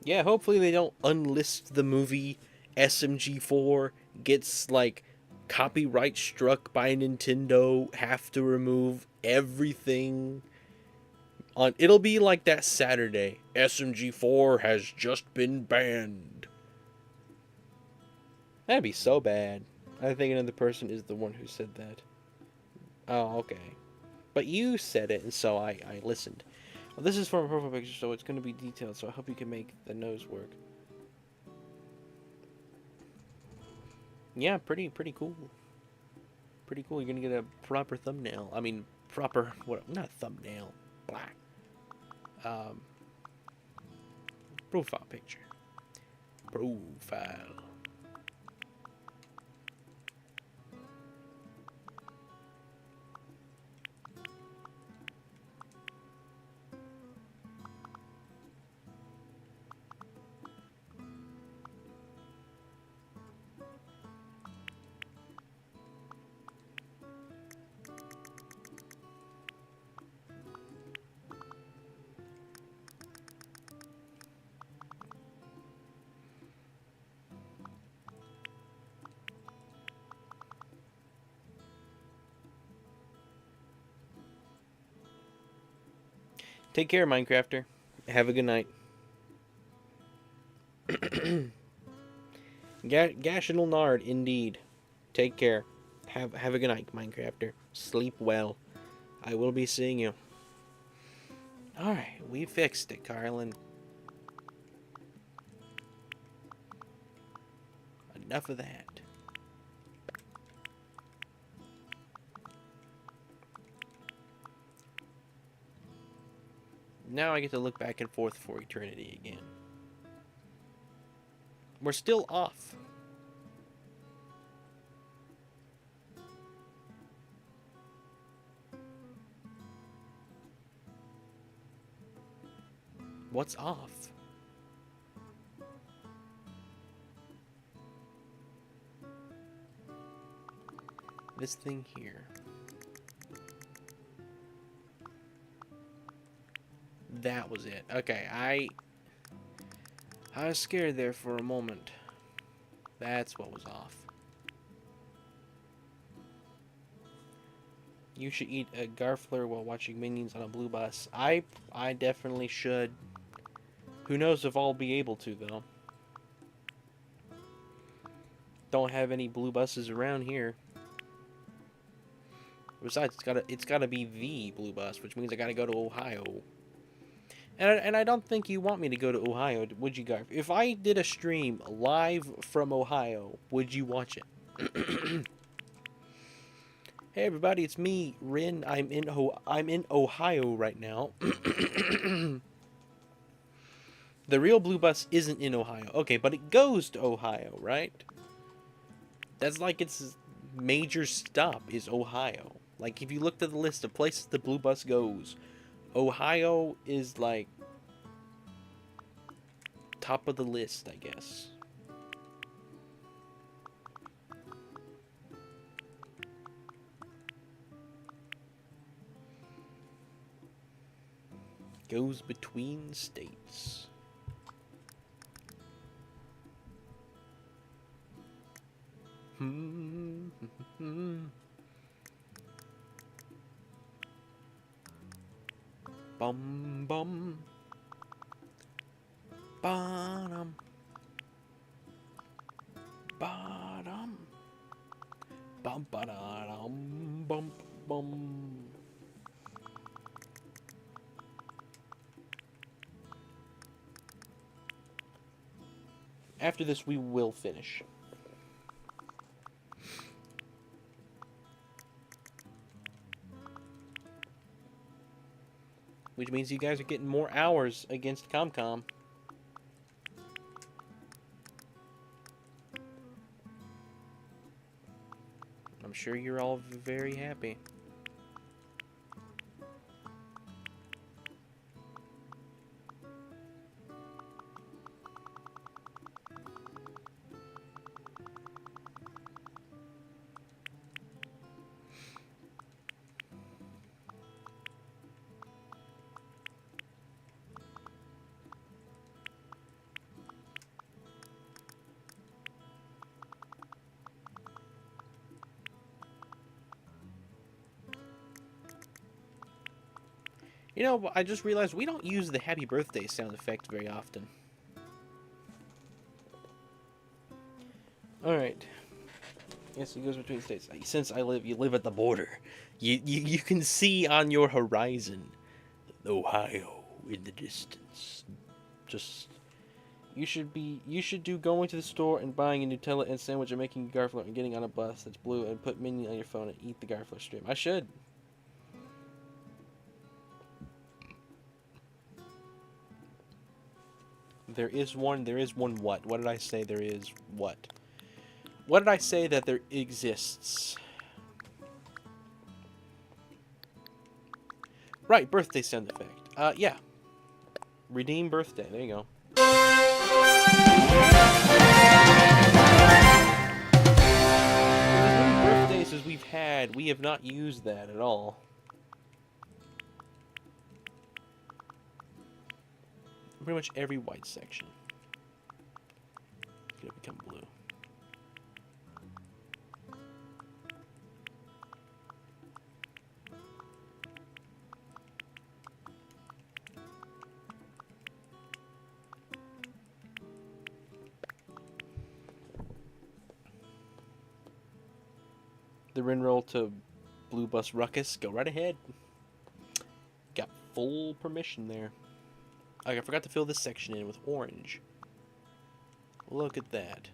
Speaker 1: Yeah, hopefully they don't unlist the movie SMG4, gets, like, copyright struck by Nintendo, have to remove everything. It'll be like that Saturday. SMG4 has just been banned. That'd be so bad. I think another person is the one who said that. Oh, okay. But you said it, and so I listened. Well, this is from a profile picture, so it's going to be detailed, so I hope you can make the nose work. Yeah, pretty cool. Pretty cool. You're going to get a proper thumbnail. I mean, proper, what, not thumbnail. Black. Profile picture. Profile. Take care, Minecrafter. Have a good night. Gashinal Nard, indeed. Take care. Have a good night, Minecrafter. Sleep well. I will be seeing you. Alright, we fixed it, Carlin. Enough of that. Now I get to look back and forth for eternity again. We're still off. What's off? This thing here. That was it. Okay, I was scared there for a moment. That's what was off. You should eat a Garfler while watching Minions on a blue bus. I definitely should. Who knows if I'll be able to, though. Don't have any blue buses around here. Besides, it's gotta be the blue bus, which means I gotta go to Ohio. And I don't think you want me to go to Ohio, would you, Garf? If I did a stream live from Ohio, would you watch it? Hey everybody, it's me, Rin. I'm in Ohio right now. The real blue bus isn't in Ohio. Okay, but it goes to Ohio, right? That's like its major stop is Ohio. Like if you looked at the list of places the blue bus goes, Ohio is like top of the list, I guess. Goes between states. Bum bum. Bottom. Bottom. Bum ba-da-dum. Bum bum. After this, we will finish. Which means you guys are getting more hours against ComCom. I'm sure you're all very happy. You know, I just realized we don't use the happy birthday sound effect very often. Alright. Yes, it goes between states. Since you live at the border. You can see on your horizon Ohio. in the distance. Just you should do going to the store and buying a Nutella and sandwich and making a Garflow and getting on a bus that's blue and put Minion on your phone and eat the Garflow stream. I should. There is one what? What did I say there is what? What did I say that there exists? Right, birthday sound effect. Yeah. Redeem birthday. There you go. As many birthdays as we've had, we have not used that at all. Pretty much every white section. It's gonna become blue. The Rinroll to Blue Bus Ruckus. Go right ahead. Got full permission there. I forgot to fill this section in with orange. Look at that.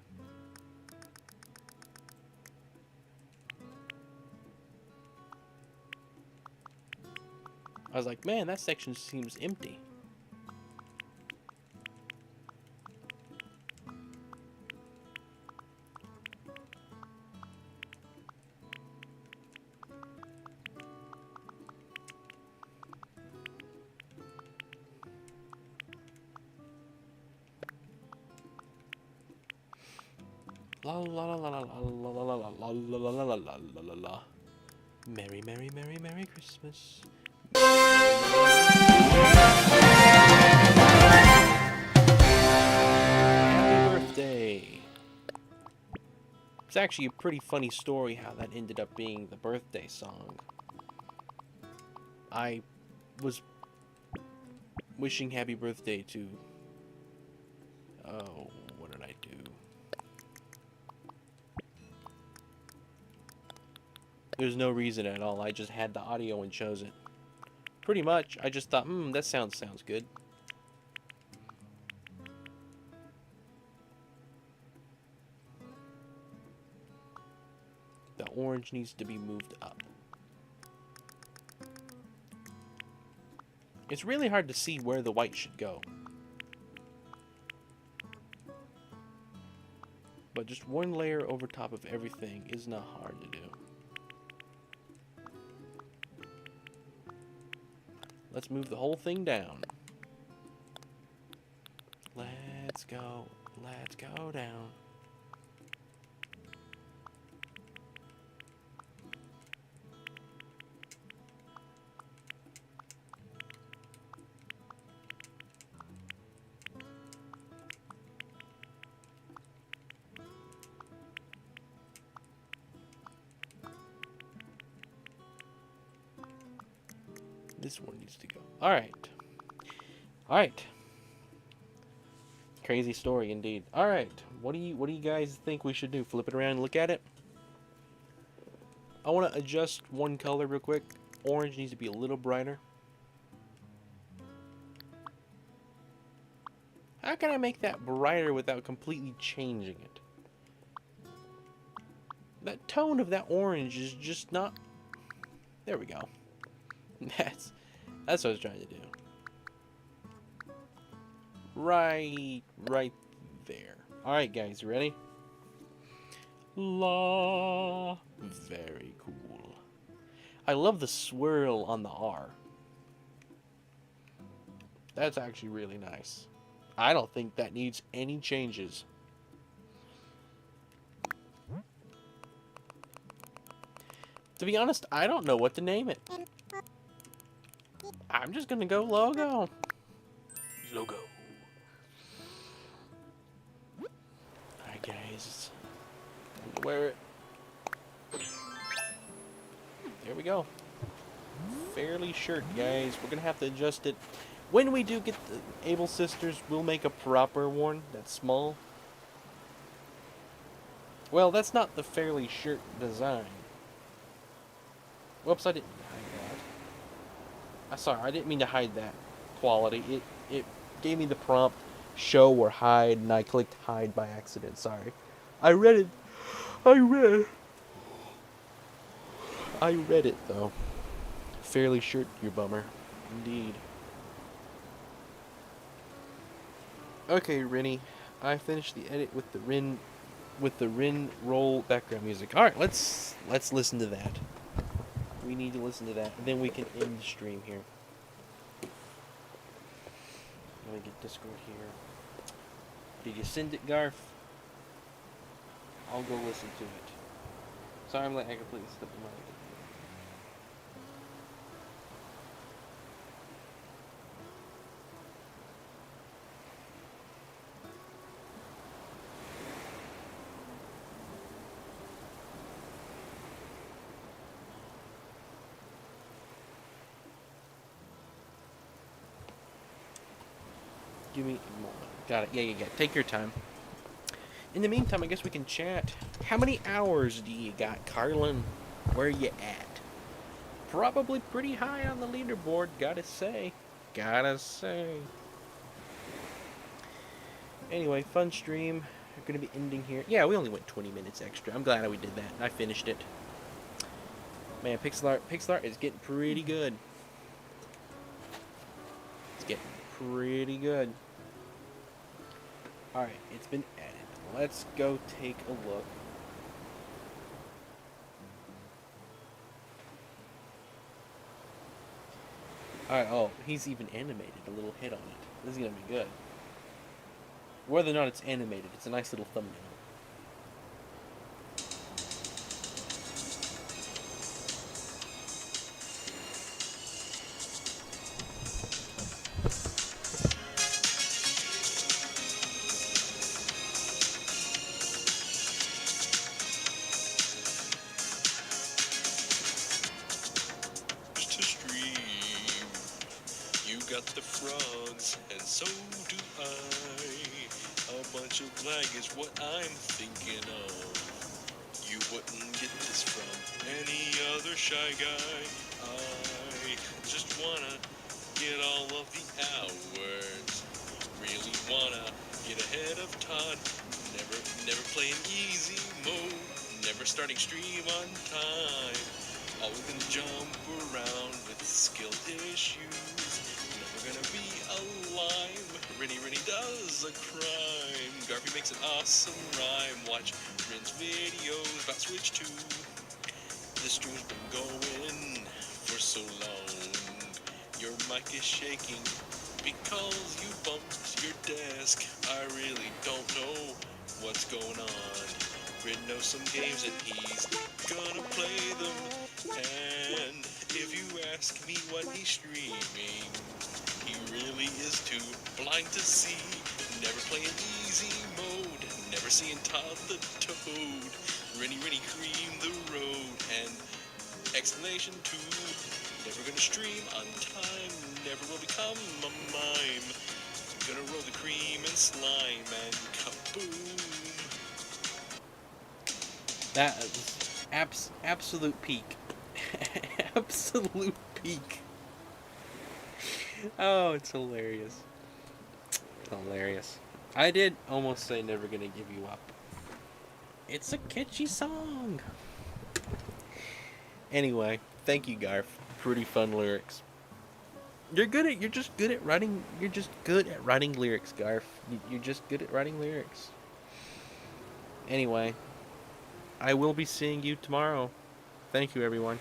Speaker 1: I was like, man, that section seems empty. La la la la la la la la la la la la la la la la. Merry, merry, merry, merry Christmas. Happy birthday. It's actually a pretty funny story how that ended up being the birthday song. I was wishing happy birthday to... Oh, what did I do? There's no reason at all. I just had the audio and chose it. Pretty much. I just thought, that sounds good. The orange needs to be moved up. It's really hard to see where the white should go. But just one layer over top of everything is not hard to do. Let's move the whole thing down. Let's go down. This one needs to go. Alright. Alright. Crazy story indeed. Alright. What do you guys think we should do? Flip it around and look at it? I want to adjust one color real quick. Orange needs to be a little brighter. How can I make that brighter without completely changing it? That tone of that orange is just not... There we go. That's what I was trying to do. Right there. Alright guys, you ready? La. Very cool. I love the swirl on the R. That's actually really nice. I don't think that needs any changes. To be honest, I don't know what to name it. I'm just gonna go logo. Logo. Alright guys. I'm gonna wear it. There we go. Fairly shirt, guys. We're gonna have to adjust it. When we do get the Able Sisters, we'll make a proper one that's small. Well, that's not the fairly shirt design. Whoops, I didn't hide that. Sorry, I didn't mean to hide that. quality. It gave me the prompt show or hide, and I clicked hide by accident. Sorry. I read it. I read. I read it though. Fairly sure, you bummer. Indeed. Okay, Rennie. I finished the edit with the Rin roll background music. All right, let's listen to that. We need to listen to that, and then we can end the stream here. Let me get Discord here. Did you send it, Garf? I'll go listen to it. Sorry, I'm letting I completely slip the mic. Give me a moment. Got it. Yeah. Take your time. In the meantime, I guess we can chat. How many hours do you got, Carlin? Where you at? Probably pretty high on the leaderboard, gotta say. Gotta say. Anyway, fun stream. We're gonna be ending here. Yeah, we only went 20 minutes extra. I'm glad we did that. I finished it. Man, pixel art is getting pretty good. It's getting pretty good. Alright, it's been added. Let's go take a look. Alright, oh, he's even animated a little head on it. This is gonna be good. Whether or not it's animated, it's a nice little thumbnail.
Speaker 4: To stream, you got the frogs, and so do I. A bunch of lag is what I'm thinking of. You wouldn't get this from any other shy guy. I just wanna get all of the hours. Really wanna get ahead of Todd. Never playing easy mode. Never starting stream on time. Always gonna jump around with skill issues. Never gonna be alive. Rennie does a crime. Garvey makes an awesome rhyme. Watch Rin's videos about Switch 2. This stream's been going for so long. Your mic is shaking because you bumped your desk. I really don't know what's going on. Rin knows some games and he's gonna play them. And if you ask me what he's streaming, he really is too blind to see. Never playing easy mode, never seeing Todd the Toad. Rennie cream the road, and explanation 2. Never gonna stream on time, never will become a mime. Gonna roll the cream and slime and kaboom.
Speaker 1: That is absolute peak. Absolute peak. Oh, it's hilarious. Hilarious. I did almost say Never Gonna Give You Up. It's a catchy song. Anyway, thank you, Garf. Pretty fun lyrics. You're just good at writing lyrics, Garf. You're just good at writing lyrics. Anyway, I will be seeing you tomorrow. Thank you, everyone.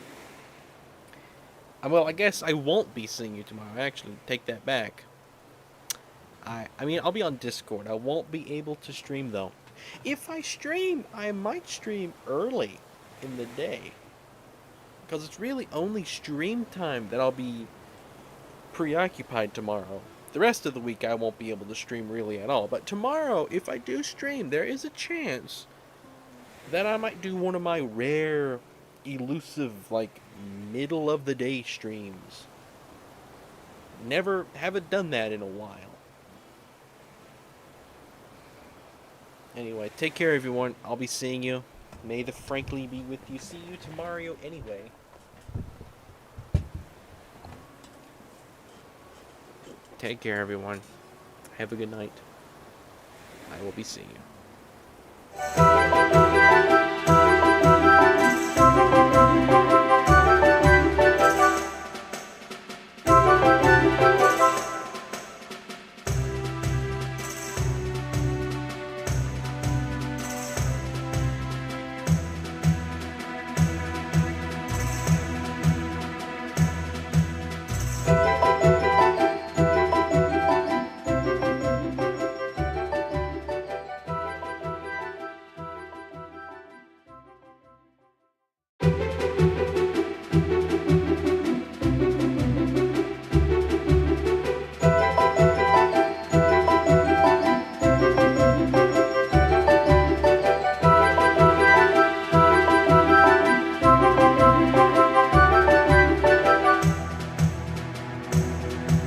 Speaker 1: Well, I guess I won't be seeing you tomorrow. Actually, take that back. I mean, I'll be on Discord. I won't be able to stream, though. If I stream, I might stream early in the day. Because it's really only stream time that I'll be preoccupied tomorrow. The rest of the week, I won't be able to stream really at all. But tomorrow, if I do stream, there is a chance that I might do one of my rare, elusive, like, middle of the day streams. Haven't done that in a while. Anyway, take care, everyone. I'll be seeing you. May the frankly be with you. See you tomorrow anyway. Take care, everyone. Have a good night. I will be seeing you.